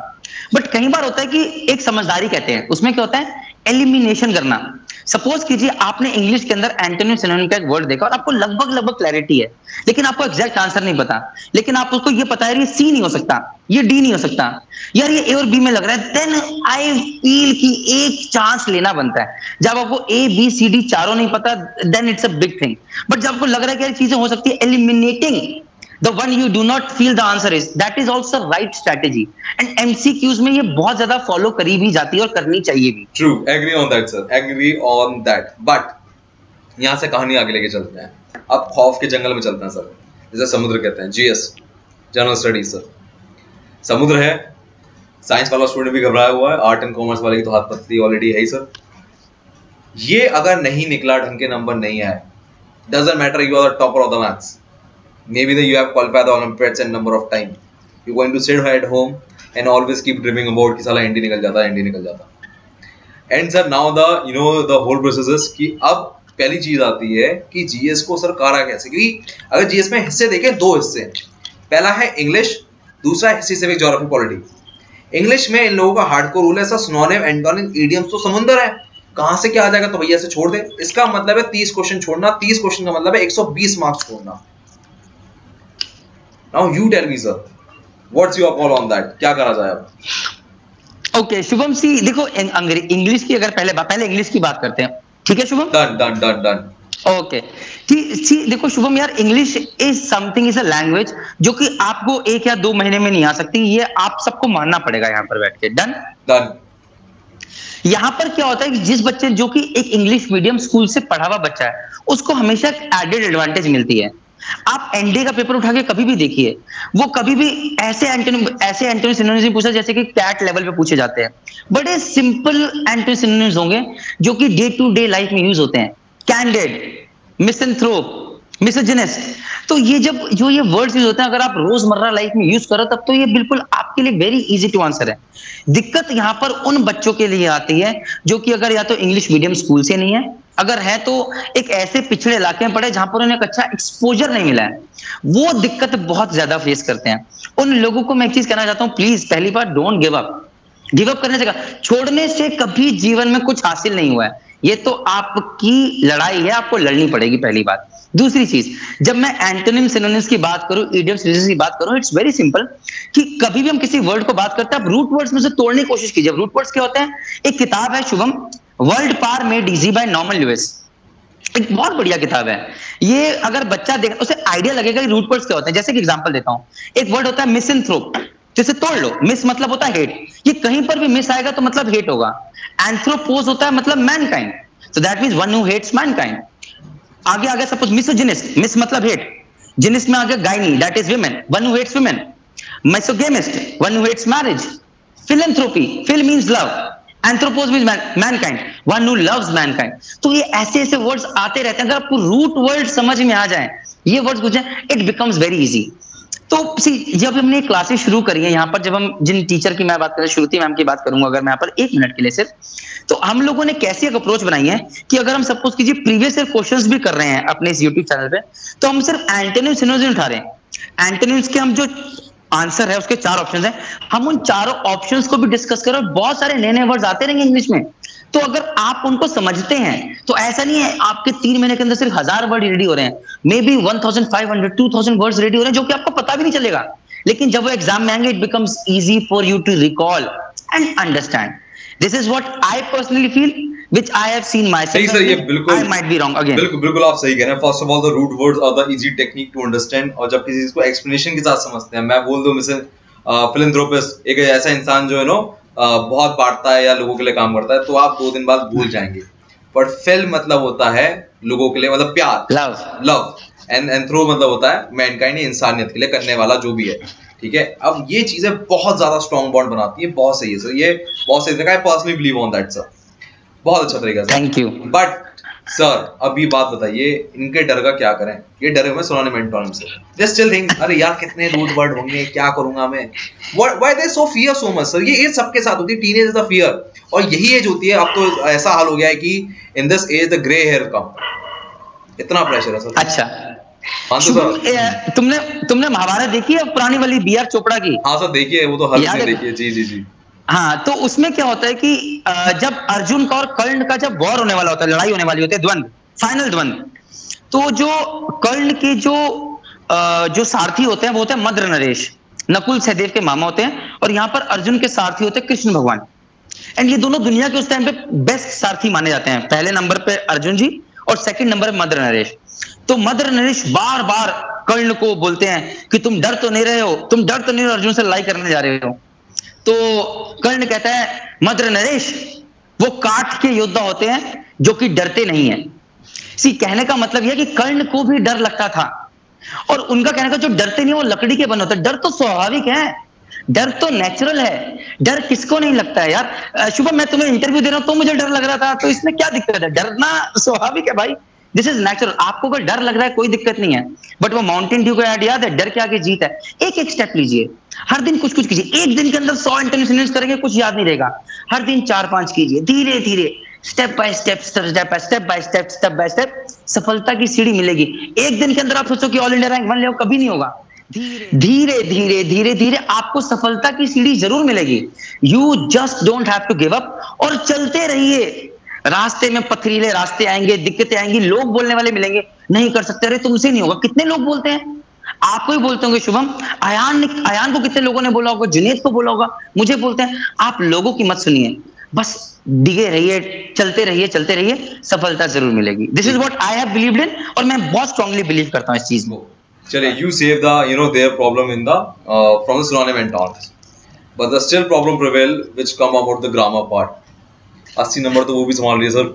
बट कई बार होता है कि एक समझदारी कहते हैं, उसमें क्या होता है, एलिमिनेशन करना। सपोज कीजिए आपने इंग्लिश के अंदर एंटोनिम सिनोनिम का एक वर्ड देखा और आपको लगभग क्लैरिटी है, लेकिन आपको एग्जैक्ट आंसर नहीं पता, लेकिन आप उसको ये पता है ये सी नहीं हो सकता, ये डी नहीं हो सकता, यार ये ए और बी में लग रहा है, देन आई फील कि एक चांस लेना बनता है। जब आपको ABCD चारों नहीं पता, then it's a big thing. But जब आपको लग रहा है कि यार चीजें हो सकती है, eliminating the one you do not feel the answer is, that is also right strategy, and MCQs में ये बहुत ज्यादा फॉलो करी भी जाती है और करनी चाहिए भी। True, agree on that sir, agree on that। But यहाँ से कहानी आगे लेके चलते हैं, अब खौफ के जंगल में चलते हैं सर, जैसे समुद्र कहते हैं, GS जनरल स्टडीज सर। समुद्र है, साइंस वाला स्टूडेंट भी घबराया हुआ है, आर्ट एंड कॉमर्स वाले की तो हाथ पतली ऑलरेडी है ही सर। ये अगर नहीं निकला, ढंग के नंबर नहीं आए, doesn't matter you are the topper of the maths, maybe that you have qualified the Olympiads and number of time, you're going to sit at home and always keep dreaming about कि साला इंडी निकल जाता, इंडी निकल जाता। And sir now the whole process is कि अब पहली चीज आती है कि GS को सर करा कैसे, क्योंकि अगर GS में हिस्से देखें, दो हिस्से, पहला है इंग्लिश, दूसरा है history civic geography polity. English में इन लोगों का हार्डकोर रूल है सर, सिनोनिम एंटोनिम इडियम्स तो समुंदर है, कहां से क्या आ जाएगा तो भैया से छोड़ दे। इसका मतलब है 30 क्वेश्चन छोड़ना, 30 क्वेश्चन का मतलब है 120 मार्क्स छोड़ना। Now you tell me sir, what's your call on that? क्या करा जाए अब? ओके शुभम सी, देखो इंग्लिश की अगर पहले इंग्लिश की बात करते हैं, ठीक है Shubham? Done done done done. Okay see देखो शुभम यार, English is something, is a language जो कि आपको 1 या 2 महीने में नहीं आ सकती, ये आप सबको मानना पड़ेगा यहाँ पर बैठ के। Done done. यहाँ पर क्या होता है कि जिस बच्चे जो कि एक इंग्लिश मीडियम स्कूल से पढ़ा हुआ बच्चा है, उसको हमेशा एक एडेड एडवांटेज मिलती है। आप एनडीए का पेपर उठा के कभी भी देखिए, वो कभी भी ऐसे एंटोनिम सिनोनिम्स पूछा जैसे कि कैट लेवल पे पूछे जाते हैं। बड़े सिंपल एंटोनिम सिनोनिम्स होंगे जो कि डे टू डे लाइफ में यूज होते हैं, कैंडिड, मिसैंथ्रोप, मिसोजिनिस्ट। तो ये जो ये वर्ड्स यूज होते हैं, अगर आप रोजमर्रा लाइफ में यूज करो तब तो ये बिल्कुल आपके लिए वेरी इजी टू आंसर है। दिक्कत यहाँ पर उन बच्चों के लिए आती है जो कि अगर या तो इंग्लिश मीडियम स्कूल से नहीं है, अगर है तो एक ऐसे पिछड़े इलाके में पड़े जहां पर उन्हें एक अच्छा एक्सपोजर नहीं मिला है, वो दिक्कत बहुत ज्यादा फेस करते हैं। उन लोगों को मैं एक चीज कहना चाहता हूं, प्लीज पहली बार don't give up. Give up करने से, छोड़ने से कभी जीवन में कुछ हासिल नहीं हुआ है, ये तो आपकी लड़ाई है, आपको लड़नी पड़ेगी, पहली बात। दूसरी चीज, जब मैं एंटोनिम सिनोनिम्स की बात करूं, इडियम्स फ्रेजेस की बात करूं, इट्स वेरी सिंपल कि कभी भी हम किसी वर्ड को बात करते हैं, आप रूट वर्ड्स में से तोड़ने की कोशिश कीजिए। रूट वर्ड्स क्या होते हैं? एक किताब है Shubham, word power made easy by Norman Lewis, एक बहुत बढ़िया किताब है ये। अगर बच्चा देख, उसे आइडिया लगेगा कि रूट वर्ड्स क्या होते हैं। जैसे कि एग्जांपल देता हूं, एक वर्ड होता है मिसैंथ्रोप, जैसे तोड़ लो, मिस मतलब होता है हेट, ये कहीं पर भी मिस आएगा तो मतलब हेट होगा। एंथ्रोपोस होता है मतलब mankind, so that means one who hates mankind। आगे सपोज मिसोजिनिस्ट, मिस मतलब हेट, जिनिस्ट में आगे gyne, that is women, one who hates women। Misogamist, one who hates marriage। Philanthropy, phil means love, anthropos means mankind, one who loves mankind। तो ये ऐसे words आते रहते हैं, अगर आपको रूट वर्ड समझ में आ जाए, ये वर्ड्स पूछे, इट बिकम्स वेरी इजी। तो जब हमने क्लासेस शुरू करी है यहाँ पर, जब हम जिन टीचर की मैं बात करें, श्रुति मैम की बात करूंगा अगर मैं यहाँ पर 1 मिनट के लिए सिर्फ, तो हम लोगों ने कैसी एक अप्रोच बनाई है कि अगर हम सपोज कीजिए प्रीवियस ईयर क्वेश्चंस भी कर रहे हैं अपने इस यूट्यूब चैनल पे, तो हम सिर्फ एंटोनिम सिनोनिम उठा रहे हैं। एंटोनिम्स के हम जो आंसर है उसके 4 ऑप्शंस हैं, हम उन चारों ऑप्शंस को भी डिस्कस करें, और बहुत सारे नए वर्ड्स आते रहेंगे इंग्लिश में। तो अगर आप उनको समझते हैं तो ऐसा नहीं है आपके 3 महीने के अंदर सिर्फ 1000 वर्ड रेडी हो रहे हैं, मे बी 1500 2000 वर्ड्स रेडी हो रहे हैं, जो कि आपको पता भी नहीं चलेगा, लेकिन जब वो एग्जाम में आएंगे, it becomes easy for you to recall and understand. This is what I personally feel, which I have seen myself। सही सर, ये बिल्कुल, I might be wrong again। बिल्कुल आप सही कह रहे हैं। First of all the root words are the easy technique to understand, और जब किसी चीज को एक्सप्लेनेशन के साथ समझते हैं, मैं बोल दूं मिसे फिलैंथ्रोपिस्ट, एक ऐसा इंसान जो है बहुत बांटता है या लोगों के लिए काम करता है, तो आप 2 दिन बाद भूल जाएंगे। बट फिल मतलब होता है लोगों के लिए, मतलब प्यार, लव। लव, एंड थ्रो मतलब होता है मैनकाइंड, इंसानियत के लिए करने वाला जो भी है, ठीक है। अब ये चीजें बहुत ज्यादा स्ट्रॉन्ग बॉन्ड बनाती है, बहुत सही है सर, ये बहुत सही तरीका है, personally believe on that sir, बहुत अच्छा तरीका sir. Thank you. But sir अभी बात बताइए, इनके डर का क्या करें, ये डरे हुए सुनाने मेंटोनिम से, दे स्टिल थिंक अरे यार कितने रूड वर्ड होंगे, क्या करूंगा मैं, why they so fear so much sir, ये एज सबके साथ होती है, टीनेज इज द फियर, और यही एज होती है, अब तो ऐसा हाल हो गया है कि in this age the grey hair come, इतना प्रेशर है सर। अच्छा मानते हो शुभम, सर? तुमने तुमने महाभारत देखी है पुरानी वाली बी आर चोपड़ा की? हाँ सर देखिए, वो तो हर याद किसी ने है? देखी है, जी जी जी। हाँ, तो उसमें क्या होता है कि जब अर्जुन का और कर्ण का जब वॉर होने वाला होता है, लड़ाई होने वाली होती है, द्वंद, फाइनल द्वंद, तो जो कर्ण के जो सारथी होते हैं वो होते हैं मद्र नरेश, नकुल सहदेव के मामा होते हैं, और यहाँ पर अर्जुन के सारथी होते हैं कृष्ण भगवान। एंड ये दोनों दुनिया के उस टाइम पे बेस्ट सारथी माने जाते हैं, पहले नंबर पे अर्जुन जी और सेकंड नंबर पे मद्र नरेश। तो मद्र नरेश बार बार कर्ण को बोलते हैं कि तुम डर तो नहीं रहे हो, तुम डर तो नहीं रहे हो अर्जुन से लड़ाई करने जा रहे हो। तो कर्ण कहता है मद्र नरेश वो काठ के योद्धा होते हैं जो कि डरते नहीं है। सी कहने का मतलब यह कि कर्ण को भी डर लगता था, और उनका कहने का जो डरते नहीं वो लकड़ी के बने होते, डर तो स्वाभाविक है, डर तो नेचुरल है, डर किसको नहीं लगता है यार। शुभम मैं तुम्हें इंटरव्यू दे रहा हूं तो मुझे डर लग रहा था, तो इसमें क्या दिक्कत है, डरना स्वाभाविक है भाई, दिस इज नेचुरल। आपको अगर डर लग रहा है कोई दिक्कत नहीं है, बट वो माउंटेन ड्यू का याद याद है, डर के आगे जीत है। एक एक स्टेप लीजिए, हर दिन कुछ कुछ कीजिए, एक दिन के अंदर 100 इंटेलिजेंस करेंगे कुछ याद नहीं रहेगा, हर दिन 4-5 कीजिए, धीरे धीरे step by step, step by step सफलता की सीढ़ी मिलेगी। एक दिन के अंदर आप सोचो कि ऑल इंडिया रैंक 1 ले, कभी नहीं होगा। धीरे धीरे धीरे धीरे आपको सफलता की सीढ़ी जरूर मिलेगी। You just don't have to give up, और चलते रहिए। रास्ते में पथरीले रास्ते आएंगे, दिक्कतें आएंगी, लोग बोलने वाले मिलेंगे, नहीं कर सकते, अरे तुमसे नहीं होगा। कितने लोग बोलते हैं, आपको ही बोलते होंगे शुभम, अयान को कितने लोगों ने बोला होगा, जुनेद को बोला होगा, मुझे बोलते हैं। आप लोगों की मत सुनिए, बस डिगे रहिए, चलते रहिए, सफलता जरूर मिलेगी। This is what I have believed in, और मैं बहुत स्ट्रांगली बिलीव करता हूं इस चीज में। चलिए, you save the their problem in the from the synonym and taunts, but the still problem prevail which come about the grammar part. 80 number तो वो भी संभाल रही है सर,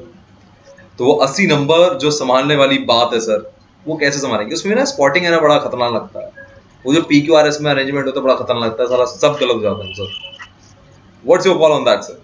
तो वो 80 नंबर जो संभालने वाली बात है सर, वो कैसे संभालेंगे? उसमें ना स्पॉटिंग है ना, बड़ा खतरनाक लगता है, वो जो PQRS में अरेंजमेंट होता है बड़ा खतरनाक लगता है, सारा सब गलत हो जाता है sir. What's your call on that sir?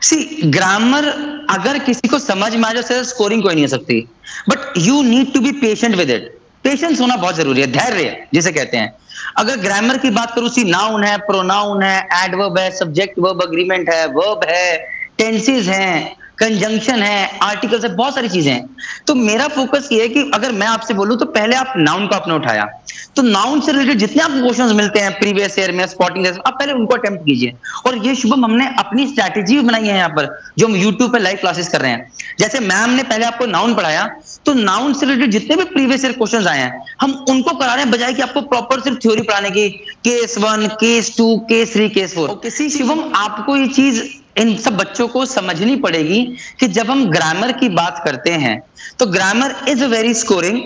See grammar अगर किसी को समझ में आ जाए सर, स्कोरिंग कोई नहीं हो सकती, but you need to be patient with it. Patience होना बहुत जरूरी है, धैर्य जिसे कहते हैं। अगर ग्रामर की बात करूं, सी नाउन है, प्रोनाउन है, एडवर्ब है, सब्जेक्ट वर्ब अग्रीमेंट है, वर्ब है, टेंसेस हैं, कंजंक्शन है, आर्टिकल्स है, बहुत सारी चीजें हैं। तो मेरा फोकस ये है कि अगर मैं आपसे बोलूं तो पहले आप नाउन को आपने उठाया, तो नाउन से रिलेटेड जितने आपको क्वेश्चंस मिलते हैं प्रीवियस ईयर में, स्पॉटिंग टेस्ट, आप पहले उनको अटेम्प्ट कीजिए। और ये शुभम हमने अपनी स्ट्रैटेजी भी बनाई है यहाँ पर, जो हम यूट्यूब पे लाइव क्लासेस कर रहे हैं। जैसे मैम ने पहले आपको नाउन पढ़ाया, तो नाउन से रिलेटेड जितने भी प्रीवियस ईयर क्वेश्चंस आए हैं हम उनको करा रहे हैं, बजाय कि आपको प्रॉपर सिर्फ थ्योरी पढ़ाने की, केस 1, केस 2, केस 3, केस 4। किसी शिवम आपको ये चीज इन सब बच्चों को समझनी पड़ेगी कि जब हम ग्रामर की बात करते हैं तो ग्रामर इज वेरी स्कोरिंग,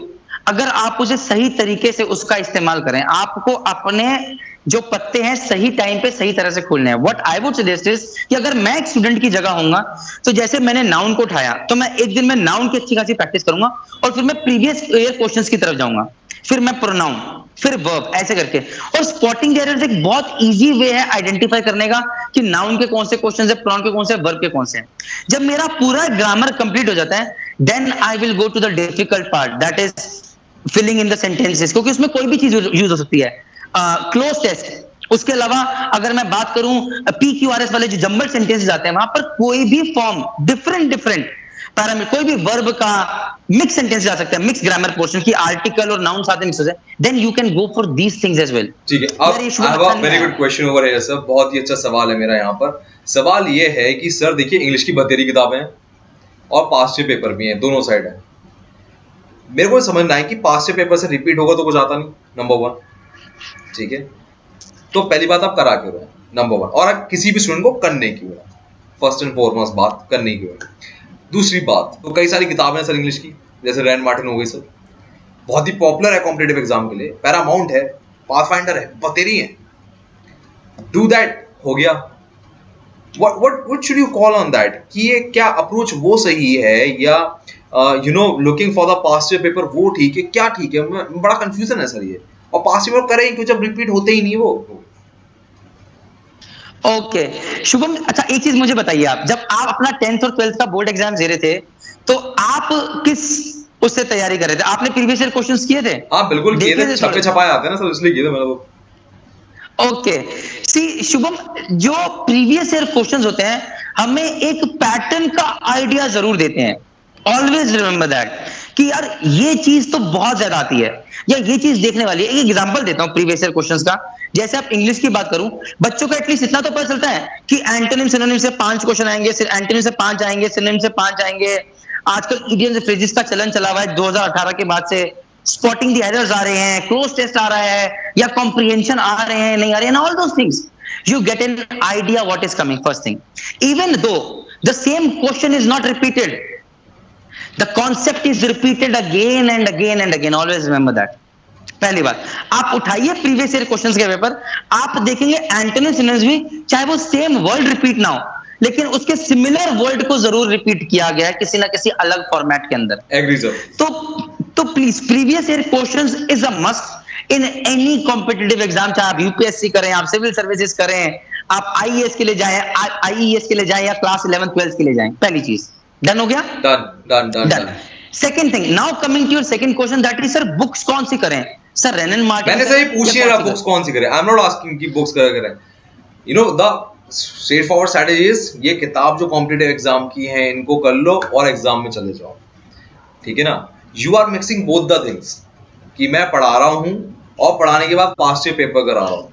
अगर आप उसे सही तरीके से उसका इस्तेमाल करें। आपको अपने जो पत्ते हैं सही टाइम पे सही तरह से खोलने हैं। What I would suggest is कि अगर मैं एक स्टूडेंट की जगह होऊंगा, तो जैसे मैंने नाउन को उठाया, तो मैं एक दिन में नाउन की अच्छी खासी प्रैक्टिस करूंगा, और फिर मैं प्रीवियस ईयर क्वेश्चंस की तरफ जाऊंगा, फिर मैं प्रोनाउन, फिर वर्ब, ऐसे करके। और स्पॉटिंग एरर्स एक बहुत इजी वे है आइडेंटिफाई करने का कि नाउन के कौन से क्वेश्चंस है, प्रोनाउन के कौन से, वर्ब के कौन से हैं। जब मेरा पूरा ग्रामर कंप्लीट हो जाता है, then I will go to the difficult part, that is filling in the sentences, क्योंकि उसमें कोई भी चीज यूज हो सकती है। क्लोज टेस्ट, उसके अलावा अगर मैं बात करूं PQRS वाले जो जंबल सेंटेंसेस आते हैं, वहां पर कोई भी फॉर्म, डिफरेंट पैरामीटर, कोई भी वर्ब का मिक्स सेंटेंस जा सकता है, मिक्स ग्रामर पोर्शन की आर्टिकल और नाउन साथ में मिक्स हो जाए, then you can go for these things as well. ठीक है, अब I have a very good question over here sir, बहुत ही अच्छा सवाल है मेरा यहाँ पर। सवाल ये है कि सर देखिए, इंग्लिश की बतेरी किताबें हैं और पास्ट ईयर पेपर भी हैं, दोनों साइड है। मेरे को समझना है कि पास्ट ईयर पेपर से रिपीट होगा तो कुछ आता नहीं, नंबर 1, ठीक है। तो पहली बात, आप करा क्यों रहे हैं, नंबर 1, और आप किसी भी स्टूडेंट को करने क्यों रहे हैं, फर्स्ट एंड फॉरमोस्ट बात, करने क्यों रहे हैं। दूसरी बात, तो कई सारी किताबें हैं सर इंग्लिश की, जैसे रैंड मार्टिन हो गई सर, बहुत ही पॉपुलर है कॉम्पिटेटिव एग्जाम के लिए, पैरामाउंट है, पाथफाइंडर है, बतेरी है, डू दैट, हो गया। what should you call on that कि ये क्या अप्रोच वो सही है या looking for the past year paper वो ठीक है, क्या ठीक है? बड़ा कंफ्यूजन है सर ये। और पास्ट ईयर करें क्यों जब रिपीट होते ही नहीं वो। ओके शुभम, अच्छा एक चीज मुझे बताइए, आप जब आप अपना 10th और 12th का बोर्ड एग्जाम दे रहे थे तो आप किस उससे तैयारी कर रहे थे? आपने प्रीवियस ईयर क्वेश्चंस किए थे? हाँ बिल्कुल किए थे, छपे छपाए आते हैं ना सर, इसलिए किए थे मैंने वो। ओके सी शुभम, जो प्रीवियस ईयर क्वेश्चंस होते हैं हमें एक पैटर्न का आइडिया जरूर देते हैं। ऑलवेज रिमेंबर दैट कि यार ये चीज तो बहुत ज्यादा आती है या ये चीज देखने वाली है। एक एग्जांपल देता हूं प्रीवियस ईयर क्वेश्चंस का। जैसे आप इंग्लिश की बात करूं, बच्चों को एटलीस्ट इतना तो पता चलता है कि एंटोनिम सिनोनिम से 5 क्वेश्चन आएंगे, एंटोनिम से 5 आएंगे, सिनोनिम से 5 आएंगे। आजकल इडियम्स एंड फ्रेजेस का चलन चला हुआ है 2018 के बाद से। स्पॉटिंग द एरर्स आ रहे हैं, क्लोज टेस्ट आ रहा है या कॉम्प्रिहेंशन आ रहे हैं, नहीं आ रहे हैं, all those things you get an idea what is coming. First thing, even though the same question is not repeated, the concept is repeated again and again and again. Always remember that. पहली बात, आप उठाइए previous year questions के paper, आप देखेंगे antonym synonyms भी चाहे वो सेम वर्ड रिपीट ना हो, लेकिन उसके सिमिलर वर्ड को जरूर रिपीट किया गया है किसी ना किसी अलग फॉर्मेट के अंदर। Agree sir. तो please previous year questions is a must in any competitive exam, चाहे आप यूपीएससी करें, आप सिविल सर्विसेज करें, आप आईएएस के लिए जाएं, आईईएस के लिए जाएं या क्लास 11 12 के लिए जाएं। पहली चीज डन हो गया? Done. Second thing, now coming to your second question, that is sir books कौन सी करें? सर रेनन मार्टिन, मैंने सही पूछी है बुक्स कौन सी करें। आई एम नॉट आस्किंग कि बुक्स करें। You know the straight forward strategy is ये किताब जो कॉम्पिटिटिव एग्जाम की है इनको कर लो और एग्जाम में चले जाओ, ठीक है ना? You are mixing both the things कि मैं पढ़ा रहा हूं और पढ़ाने के बाद पास्ट ईयर पेपर करा रहा हूं।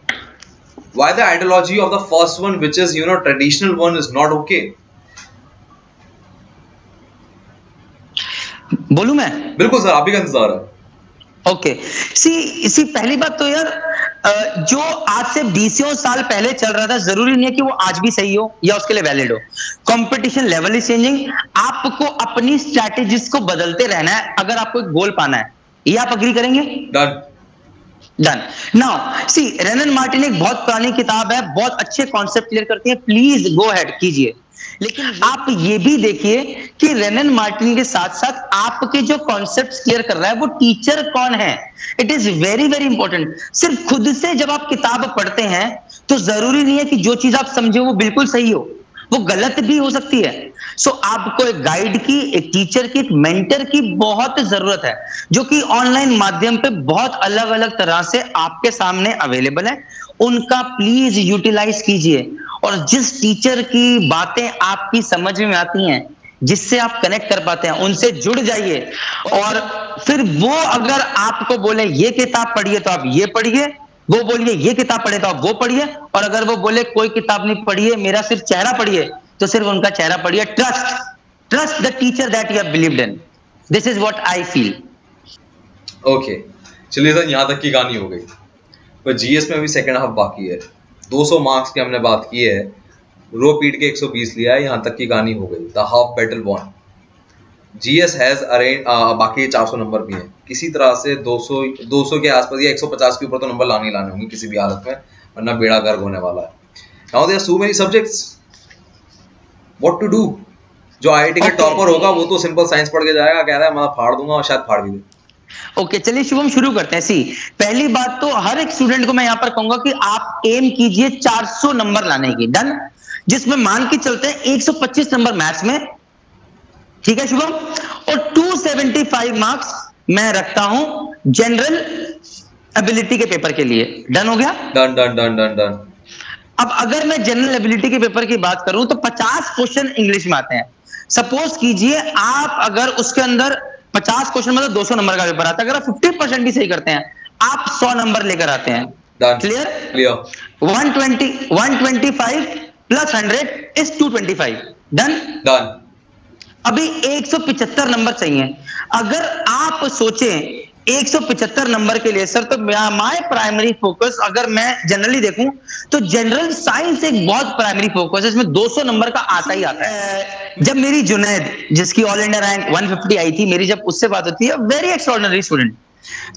Why the ideology of the first one which is traditional one is not okay? बोलूं मैं? बिल्कुल सर, आप ही का इंतजार है। ओके सी पहली बात तो यार जो आज से 20 साल पहले चल रहा था जरूरी नहीं है कि वो आज भी सही हो या उसके लिए वैलिड हो। कंपटीशन लेवल इज चेंजिंग, आपको अपनी स्ट्रैटेजीज को बदलते रहना है अगर आपको एक गोल पाना है। ये आप अग्री करेंगे? डन। नाउ सी रेनन मार्टिन एक बहुत पुरानी किताब है, बहुत अच्छे कॉन्सेप्ट क्लियर करती है, प्लीज गो अहेड कीजिए। लेकिन आप ये भी देखिए कि रेनन मार्टिन के साथ साथ आपके जो कॉन्सेप्ट्स क्लियर कर रहा है वो टीचर कौन है। It is very very important. सिर्फ खुद से जब आप किताब पढ़ते हैं तो जरूरी नहीं है कि जो चीज आप समझे वो बिल्कुल सही हो, वो गलत भी हो सकती है। सो आपको एक गाइड की, एक टीचर की, एक मेंटर की बहुत जरूरत है जो कि ऑनलाइन माध्यम पे बहुत अलग अलग तरह से आपके सामने अवेलेबल है। उनका प्लीज यूटिलाइज कीजिए और जिस टीचर की बातें आपकी समझ में आती हैं, जिससे आप कनेक्ट कर पाते हैं, उनसे जुड़ जाइए। और फिर वो अगर आपको बोले ये किताब पढ़िए तो आप ये पढ़िए, वो बोलिए ये किताब पढ़े तो आप वो पढ़िए, और अगर वो बोले कोई किताब नहीं पढ़िए, मेरा सिर्फ चेहरा पढ़िए, तो सिर्फ उनका चेहरा पढ़िए। Trust the teacher that you have believed in. This is what I feel. Okay चलिए सर, यहां तक की कहानी हो गई, पर जीएस में अभी सेकंड हाफ बाकी है। 200 मार्क्स की हमने बात की है, रो पीट के 120 लिया है, यहां तक की कहानी हो गई। The half battle won. GS has arrange, बाकी 400 नंबर भी हैं, किसी तरह से 200 के आसपास या 150 के ऊपर तो नंबर लाने होंगे किसी भी हालत में, वरना बेड़ा गर्क होने वाला है। Now there are so many subjects, what to do? जो आईआईटी का टॉपर होगा वो तो सिंपल साइंस पढ़ के जाएगा, कह रहा है मैं फाड़ दूंगा, और शायद फाड़ भी दे। ओके चलिए शुभम शुरू करते हैं। सी पहली बात तो हर एक स्टूडेंट को मैं यहां पर कहूंगा कि आप एम कीजिए 400 नंबर लाने की। डन? जिसमें मान के चलते हैं 125 नंबर मैथ्स में, ठीक है शुभम, और 275 मार्क्स मैं रखता हूं जनरल एबिलिटी के पेपर के लिए। डन हो गया? Done done done done done. अब अगर मैं जनरल एबिलिटी के पेपर की बात करूं तो 50 क्वेश्चन इंग्लिश में आते हैं। सपोज कीजिए आप अगर उसके अंदर 50 क्वेश्चन मतलब 200 नंबर का पेपर आता है, अगर आप 50% भी सही करते हैं आप 100 नंबर लेकर आते हैं। क्लियर? 125 plus 100 is 225। डन? अभी 175 नंबर चाहिए। अगर आप सोचें 175 नंबर के लिए सर, तो माय प्राइमरी फोकस अगर मैं जनरली देखूं तो जनरल साइंस एक बहुत प्राइमरी फोकस है, इसमें 200 नंबर का आता ही आता है। जब मेरी जुनैद, जिसकी ऑल इंडिया रैंक 150 आई थी, मेरी जब उससे बात होती है, वेरी एक्स्ट्राऑर्डिनरी स्टूडेंट,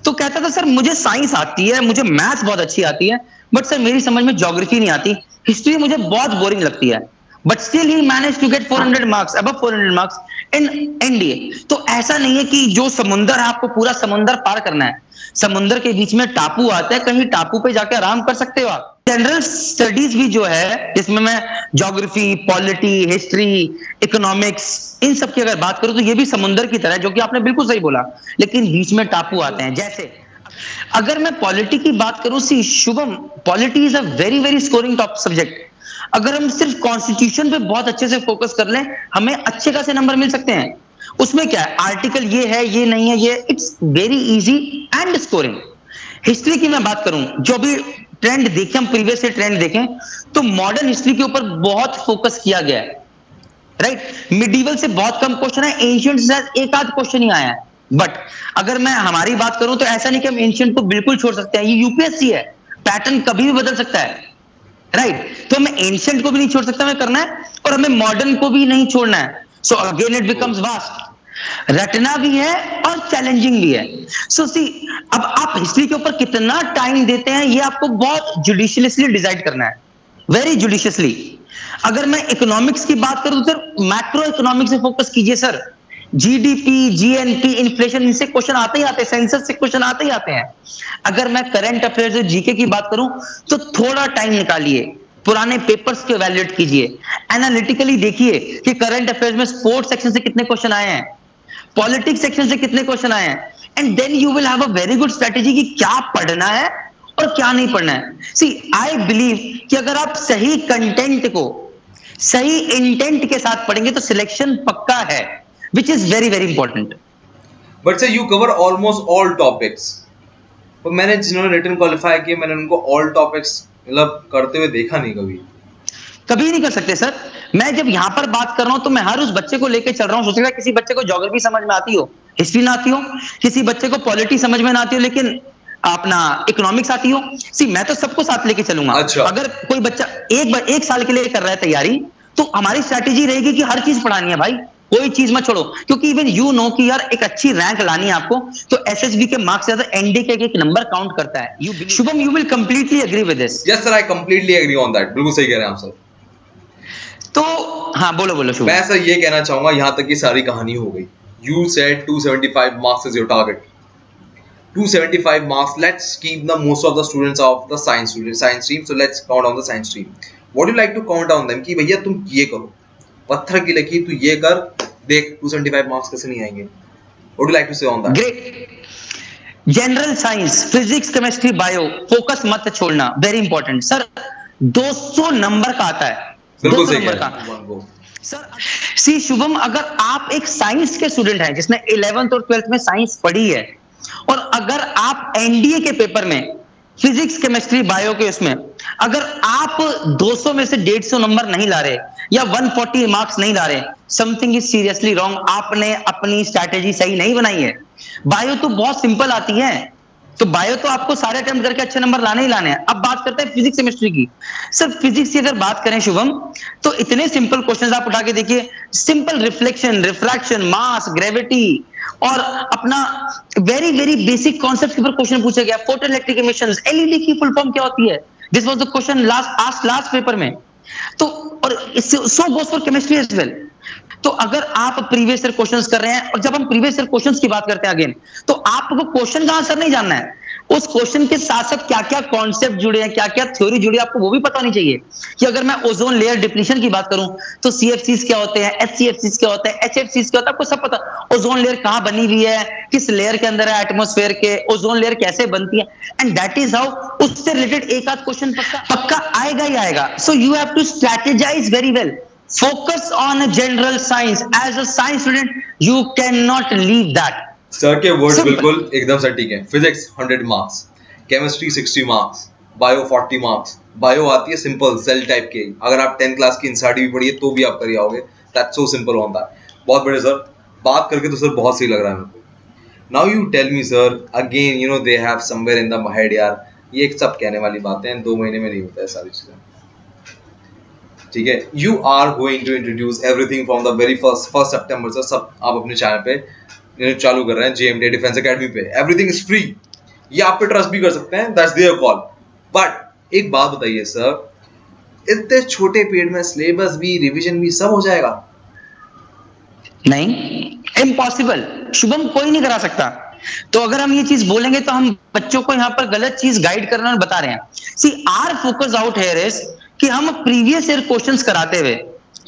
तो कहता था सर मुझे साइंस आती है, मुझे मैथ्स बहुत अच्छी आती है, बट सर मेरी समझ में ज्योग्राफी नहीं आती, हिस्ट्री मुझे बहुत बोरिंग लगती है। But still he manage to get 400 marks, above 400 marks in NDA. तो ऐसा नहीं है कि जो समुंदर है आपको पूरा समुंदर पार करना है, समुंदर के बीच में टापू आते हैं, कहीं टापू पे जाके आराम कर सकते हो आप। जनरल स्टडीज भी जो है, जिसमें मैं ज्योग्राफी, पॉलिटी, हिस्ट्री, इकोनॉमिक्स, इन सब की अगर बात करूं तो ये भी समुंदर की तरह है, जो कि आपने बिल्कुल सही बोला, लेकिन बीच में टापू आते हैं। जैसे अगर मैं पॉलिटी की बात करूं, see Shubham, polity is a very very scoring top subject. अगर हम सिर्फ कॉन्स्टिट्यूशन पे बहुत अच्छे से फोकस कर लें, हमें अच्छे खासे नंबर मिल सकते हैं। उसमें क्या है, आर्टिकल ये है, ये नहीं है, ये it's very easy and scoring. History की मैं बात करूं, जो भी ट्रेंड देखें, हम प्रीवियस से ट्रेंड देखें तो मॉडर्न हिस्ट्री के ऊपर बहुत फोकस किया गया है, राइट। मिडिवल से बहुत कम क्वेश्चन है, एंशियंट से एक आध क्वेश्चन ही आया है। बट अगर मैं हमारी बात करूं तो ऐसा नहीं कि हम एंशियंट को बिल्कुल छोड़ सकते हैं, ये यूपीएससी है, पैटर्न कभी भी बदल सकता है, राइट। तो हमें एंशियंट को भी नहीं छोड़ सकता, हमें करना है, और हमें मॉडर्न को भी नहीं छोड़ना है। So again it becomes vast, रटना भी है और चैलेंजिंग भी है। सो सी, अब आप हिस्ट्री के ऊपर कितना टाइम देते हैं, ये आपको बहुत जुडिशियसली डिसाइड करना है, वेरी जुडिशियसली। अगर मैं इकोनॉमिक्स की बात करूं तो सर मैक्रो इकोनॉमिक्स से फोकस कीजिए सर। जीडीपी, जीएनपी, इन्फ्लेशन, इनसे क्वेश्चन आते ही आते हैं, सेंसस से क्वेश्चन आते ही आते हैं। अगर मैं करंट अफेयर्स और जीके की बात करूं तो थोड़ा टाइम निकालिए, पुराने पेपर्स को इवैल्यूएट कीजिए, एनालिटिकली देखिए कि करंट अफेयर्स में स्पोर्ट्स सेक्शन से कितने क्वेश्चन आए हैं, पॉलिटिक्स सेक्शन से कितने क्वेश्चन आए हैं, and then you will have a very good strategy कि क्या पढ़ना है और क्या नहीं पढ़ना है। सी आई बिलीव कि अगर आप सही कंटेंट को सही इंटेंट के साथ पढ़ेंगे तो सिलेक्शन पक्का है, which is very very important. But sir, you cover almost all topics. तो मैंने जिन्होंने रिटन क्वालिफाई किए, मैंने उनको ऑल टॉपिक्स मतलब करते हुए देखा नहीं कभी। कभी नहीं कर सकते सर। मैं जब यहाँ पर बात कर रहा हूँ तो मैं हर उस बच्चे को लेके चल रहा हूँ। सोच रहा किसी बच्चे को ज्योग्राफी समझ में आती हो, हिस्ट्री ना आती हो, किसी बच्चे को पॉलिटी समझ में ना आती हो, लेकिन अपना इकोनॉमिक्स आती हो। सी मैं तो सबको साथ लेके चलूंगा। अच्छा। अगर कोई बच्चा एक साल के लिए कर रहा है तैयारी, तो हमारी स्ट्रैटेजी रहेगी कि हर चीज पढ़ानी है भाई, कोई चीज मत छोड़ो, क्योंकि इवन यू नो कि यार एक अच्छी रैंक लानी है आपको, तो एसएसबी के मार्क्स से ज्यादा एनडी के एक नंबर काउंट करता है। Shubham, you will completely agree with this. Yes sir, I completely agree on that. बिल्कुल सही कह रहे हैं आप सर। तो हाँ, बोलो बोलो शुभम। मैं सर ये कहना चाहूंगा, यहाँ तक की सारी कहानी हो गई। You said 275 marks is your target. 275 marks. Let's keep the most of the students of the science stream. So let's count on the science stream. What do you like to count on them? कि भैया तुम ये करो, पत्थर की लकीर तू ये कर, देख 275 मार्क्स कैसे नहीं आएंगे। What do you like to say on that? Great. General science, physics, chemistry, bio, focus मत छोड़ना, वेरी इंपॉर्टेंट सर। 200 नंबर का आता है, बिल्कुल 200 सही नंबर कह का रहे हैं। सर। सी शुभम, अगर आप एक साइंस के स्टूडेंट हैं जिसने 11th और 12th में साइंस पढ़ी है, और अगर आप एनडीए के पेपर में फिजिक्स, केमिस्ट्री, बायो के उसमें अगर आप 200 में से 150 नंबर नहीं ला रहे या 140 मार्क्स नहीं ला रहे, समथिंग इज सीरियसली रॉन्ग। आपने अपनी स्ट्रैटेजी सही नहीं बनाई है। बायो तो बहुत सिंपल आती है, तो बायो तो आपको सारे अटेम्प्ट करके अच्छे नंबर लाने ही लाने हैं। अब बात करते हैं फिजिक्स केमिस्ट्री की। सर फिजिक्स की अगर बात करें शुभम, तो इतने सिंपल क्वेश्चंस आप उठा के देखिए, सिंपल रिफ्लेक्शन, रिफ्रैक्शन, मास, ग्रेविटी, और अपना वेरी वेरी बेसिक कॉन्सेप्ट के ऊपर क्वेश्चन पूछा गया। फोटो इलेक्ट्रिक इमिशंस, एलईडी की फुल फॉर्म क्या होती है, this was the question last paper में। तो और so goes for chemistry as well. तो अगर आप प्रीवियस ईयर क्वेश्चंस कर रहे हैं, और जब हम प्रीवियस ईयर क्वेश्चंस की बात करते हैं अगेन, तो आपको क्वेश्चन का आंसर नहीं जानना है, उस क्वेश्चन के साथ साथ क्या क्या कॉन्सेप्ट जुड़े हैं, क्या क्या थ्योरी जुड़ी है, आपको वो भी पता होनी चाहिए। कि अगर मैं ओजोन लेयर डिप्लीशन की बात करूं तो सीएफसीज क्या होते हैं, एचसीएफसीज क्या होता है, एचएफसीज क्या होता है, आपको सब पता। ओजोन लेयर कहां बनी हुई है, किस लेयर के अंदर है एटमॉस्फेयर के, ओजोन लेयर कैसे बनती है, एंड दैट इज हाउ उससे रिलेटेड एक आध क्वेश्चन पक्का आएगा ही आएगा। So you have to strategize very well. Focus on general science. As a science student, you cannot leave that. Sir के वर्ड्स बिल्कुल एकदम सटीक है। Physics 100 marks, chemistry 60 marks, bio 40 marks. Bio आती है सिंपल सेल टाइप की, अगर आप 10th क्लास की एनसीईआरटी भी पढ़िए तो भी आप कर आओगे। दैट्स सो सिंपल होता है। बहुत बढ़िया सर, बात करके तो सर बहुत सही लग रहा है मेरे को। Now you tell me sir again, you know they have somewhere in the head यार, ये एक सब कहने वाली बातें हैं, 2 महीने में नहीं होता है सारी चीजें, ठीक है। You are going to introduce everything from the very first सितंबर से, सब आप अपने चैनल पे चालू कर रहे हैं, जेएमडी डिफेंस एकेडमी पे। एवरीथिंग इज फ्री, ये आप पे ट्रस्ट भी कर सकते हैं, दैट्स देयर कॉल। बट एक बात बताइए सर, इतने छोटे पीरियड में सिलेबस भी, रिवीजन भी सब हो जाएगा? नहीं, इम्पॉसिबल। शुभम कोई नहीं करा सकता। तो अगर हम ये चीज बोलेंगे तो हम बच्चों को यहाँ पर गलत चीज गाइड करना और बता रहे हैं। See our focus out here is कि हम प्रीवियस ईयर क्वेश्चंस कराते हुए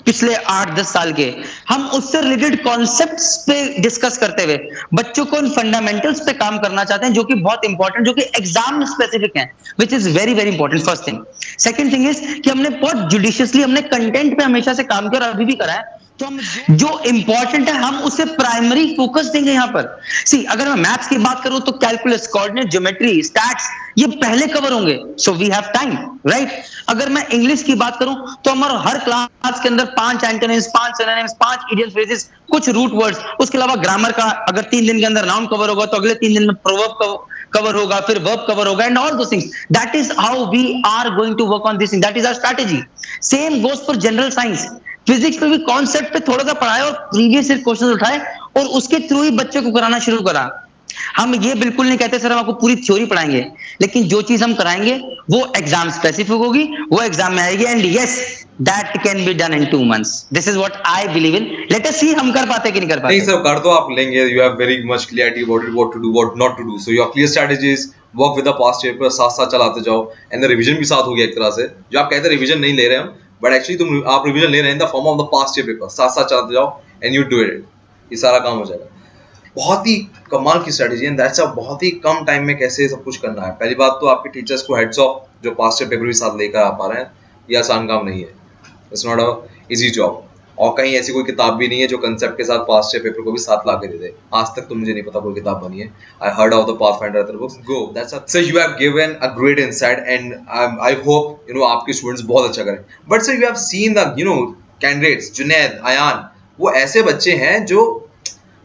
पिछले 8-10 साल के, हम उससे रिलेटेड कॉन्सेप्ट्स पे डिस्कस करते हुए बच्चों को इन फंडामेंटल्स पे काम करना चाहते हैं, जो कि बहुत इंपॉर्टेंट, जो कि एग्जाम स्पेसिफिक है, which is very very important. First thing. Second thing is कि हमने बहुत जुडिशियसली हमने कंटेंट पे हमेशा से काम किया और अभी भी करा है। तो हम जो इंपॉर्टेंट है हम उसे प्राइमरी फोकस देंगे यहाँ पर। सी अगर मैं मैथ्स की बात करूं तो कैलकुलस, कोऑर्डिनेट, ज्योमेट्री, स्टैट्स ये पहले कवर होंगे, so we have time, right. अगर मैं इंग्लिश की बात करूं तो हमारा हर क्लास के अंदर 5 एंटोनिम्स, 5 सिनोनिम्स, 5 इडियम फ्रेजेस, कुछ रूट वर्ड्स, उसके अलावा ग्रामर का अगर 3 दिन के अंदर नाउन कवर होगा तो अगले 3 दिन में प्रोवर्ब कवर होगा, फिर वर्ब कवर होगा, and all those things. That is how we are going to work on this thing, that is our strategy. Same goes for general science. Physics में भी कॉन्सेप्ट पे थोड़ा सा पढ़ाया और प्रीवियस ईयर क्वेश्चन उठाए और उसके थ्रू ही बच्चे को कराना शुरू करा। हम ये बिल्कुल नहीं कहते सर हम आपको पूरी थ्योरी पढ़ाएंगे, लेकिन जो चीज हम कराएंगे वो एग्जाम स्पेसिफिक होगी, वो एग्जाम में आएगी, and yes that can be done in 2 months। This is what I believe in. Let us see हम कर पाते कि नहीं कर पाते। नहीं सर, कर तो आप लेंगे। You have very much clarity about it, what to do, what not to do. So your clear strategies, work with the past paper, साथ साथ चलाते जाओ, एंड द रिवीजन भी साथ हो गया एक तरह से। जो आप कहते हैं रिवीजन नहीं ले रहे हम, बट एक्चुअली आप रिवीजन ले रहे हैं in the form of the past year paper. साथ साथ चलाते जाओ एंड यू डू इट, ये सारा काम हो जाएगा। बहुत ही कमाल की स्ट्रेटजी है, दैट्स अ बहुत ही कम टाइम में कैसे सब कुछ करना है। पहली बात तो आपके टीचर्स को हेड्स ऑफ, जो पास्ट ईयर पेपर भी साथ लेकर आ पा रहे हैं। ये आसान काम नहीं है, it's not a easy job. और कहीं ऐसी कोई किताब भी नहीं है जो कंसेप्ट के साथ पास्ट ईयर पेपर को भी साथ ला के दे दे। आज तक तो मुझे नहीं पता कोई किताब बनी है। I heard of the pathfinder other books. Go, that's sir, you have given a great insight and I hope आपके स्टूडेंट्स बहुत अच्छा करें। But sir you have seen the candidates, Junaid, Ayaan, वो ऐसे बच्चे हैं जो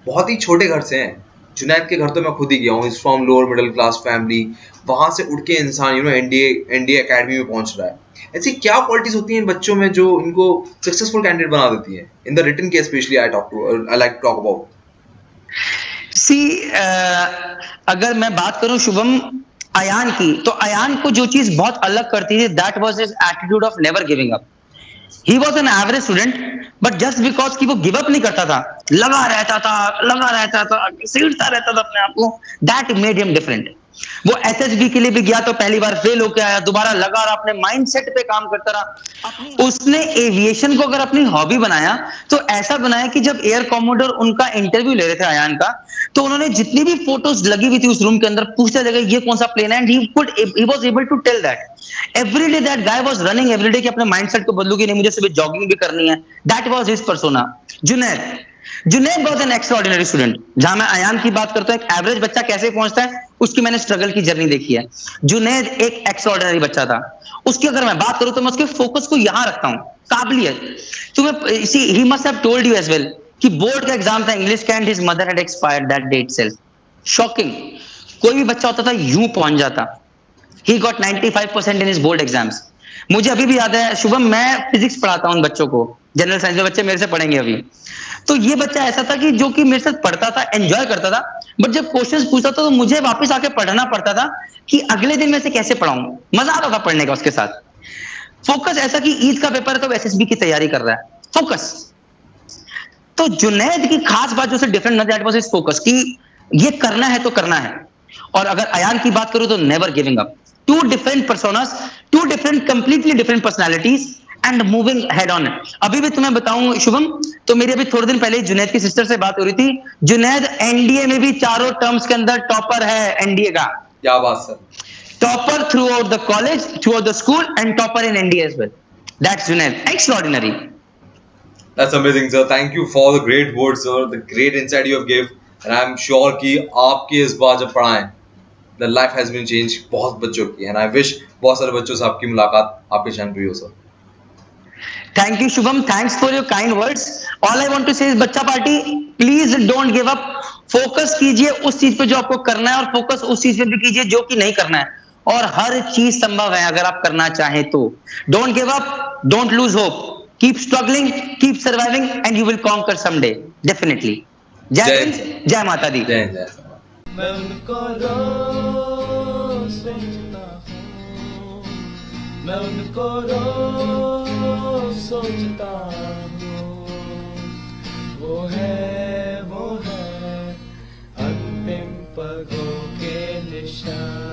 बहुत ही छोटे घर से हैं। जुनैद के घर तो मैं खुद ही गया हूँ, is from lower middle class family. वहां से उठ के इंसान एनडीए एकेडमी में पहुंच रहा है। ऐसी क्या क्वालिटीज होती हैं इन बच्चों में जो इनको सक्सेसफुल कैंडिडेट बना देती हैं? In the written case specially I like to talk about. See अगर मैं बात करूं शुभम अयान की, तो अयान को जो चीज बहुत अलग करती है, that was his attitude of never giving up. He was an average student, but just because कि वो गिव अप नहीं करता था, लगा रहता था, सीढ़ता रहता था अपने आप को, दैट मेड हिम डिफरेंट। वो एसएसबी के लिए भी गया तो पहली बार फेल होकर आया, दोबारा लगा रहा, अपने माइंडसेट पे काम करता रहा। उसने एविएशन को अगर अपनी हॉबी बनाया तो ऐसा बनाया कि जब एयर कॉमोडोर उनका इंटरव्यू ले रहे थे अयान का, तो उन्होंने जितनी भी फोटोज लगी हुई थी उस रूम के अंदर, पूछते जगह ये कौन सा प्लेन है, and he was able to tell that every day. That guy was running every day कि अपने माइंडसेट को बदलूंगी, नहीं मुझे सुबह जॉगिंग भी करनी है। That was his persona. Junaid was an extraordinary student. जहां मैं अयान की बात करता हूं, एक एवरेज बच्चा कैसे पहुंचता है उसकी मैंने स्ट्रगल की जर्नी देखी है। जुनैद एक एक्स्ट्राऑर्डिनरी बच्चा था। उसकी अगर मैं बात करूं तो मैं उसके फोकस को यहां रखता हूं, काबिलियत। तुम्हें see he must have told you as well कि बोर्ड का एग्जाम था इंग्लिश का, and his mother had expired that day itself. Shocking. कोई भी बच्चा होता था यूं पहुंच जाता। He got 95% in his board exams. मुझे अभी भी याद है शुभम, मैं फिजिक्स पढ़ाता हूं उन बच्चों को, जनरल साइंस, जो बच्चे मेरे से पढ़ेंगे अभी। तो ये बच्चा ऐसा था कि जो कि मेरे साथ पढ़ता था, एंजॉय करता था, बट जब क्वेश्चंस पूछता था तो मुझे वापस आके पढ़ना पड़ता था कि अगले दिन मैं से कैसे पढ़ाऊं। मजा आता था पढ़ने का उसके साथ। फोकस ऐसा कि ईद का पेपर है तो एसएसबी की तैयारी कर रहा है, फोकस। तो जुनैद की खास बात जो उसे different that was his focus, कि ये करना है तो करना है। और अगर अयान की बात करूं तो never giving up. Two different personas, two different completely different personalities, and moving head on. अभी भी तुम्हें बताऊं शुभम, तो मेरी अभी थोड़े दिन पहले जुनैद की सिस्टर से बात हो रही थी। जुनैद एनडीए में भी चारों टर्म्स के अंदर टॉपर है एनडीए का। क्या बात sir. Topper throughout the college, throughout the school, and topper in NDA as well. That's Junaid, extraordinary. That's amazing, sir. Thank you for the great words, sir. The great insight you have give, and I'm sure कि आपके इस बार जब पढ़ाएं, the life has been changed बहुत बच्चों की, and I wish बहुत सारे बच्चों से आपकी मुलाकात आपके चैनल पे हो sir. Thank you Shubham, thanks for your kind words. All I want to say is बच्चा party, please don't give up. Focus कीजिए उस चीज पे जो आपको करना है, और फोकस उस चीज पे भी कीजिए जो कि नहीं करना है, और हर चीज संभव है अगर आप करना चाहें तो। Don't give up, don't lose hope. Keep struggling, keep surviving, and you will conquer someday. Definitely. जय हिंद, जय माता दी। जय जय। मैं उनको रोज सोचता हूँ, मैं उनको रोज सोचता हूँ। वो है अंतिम पगों के निशान।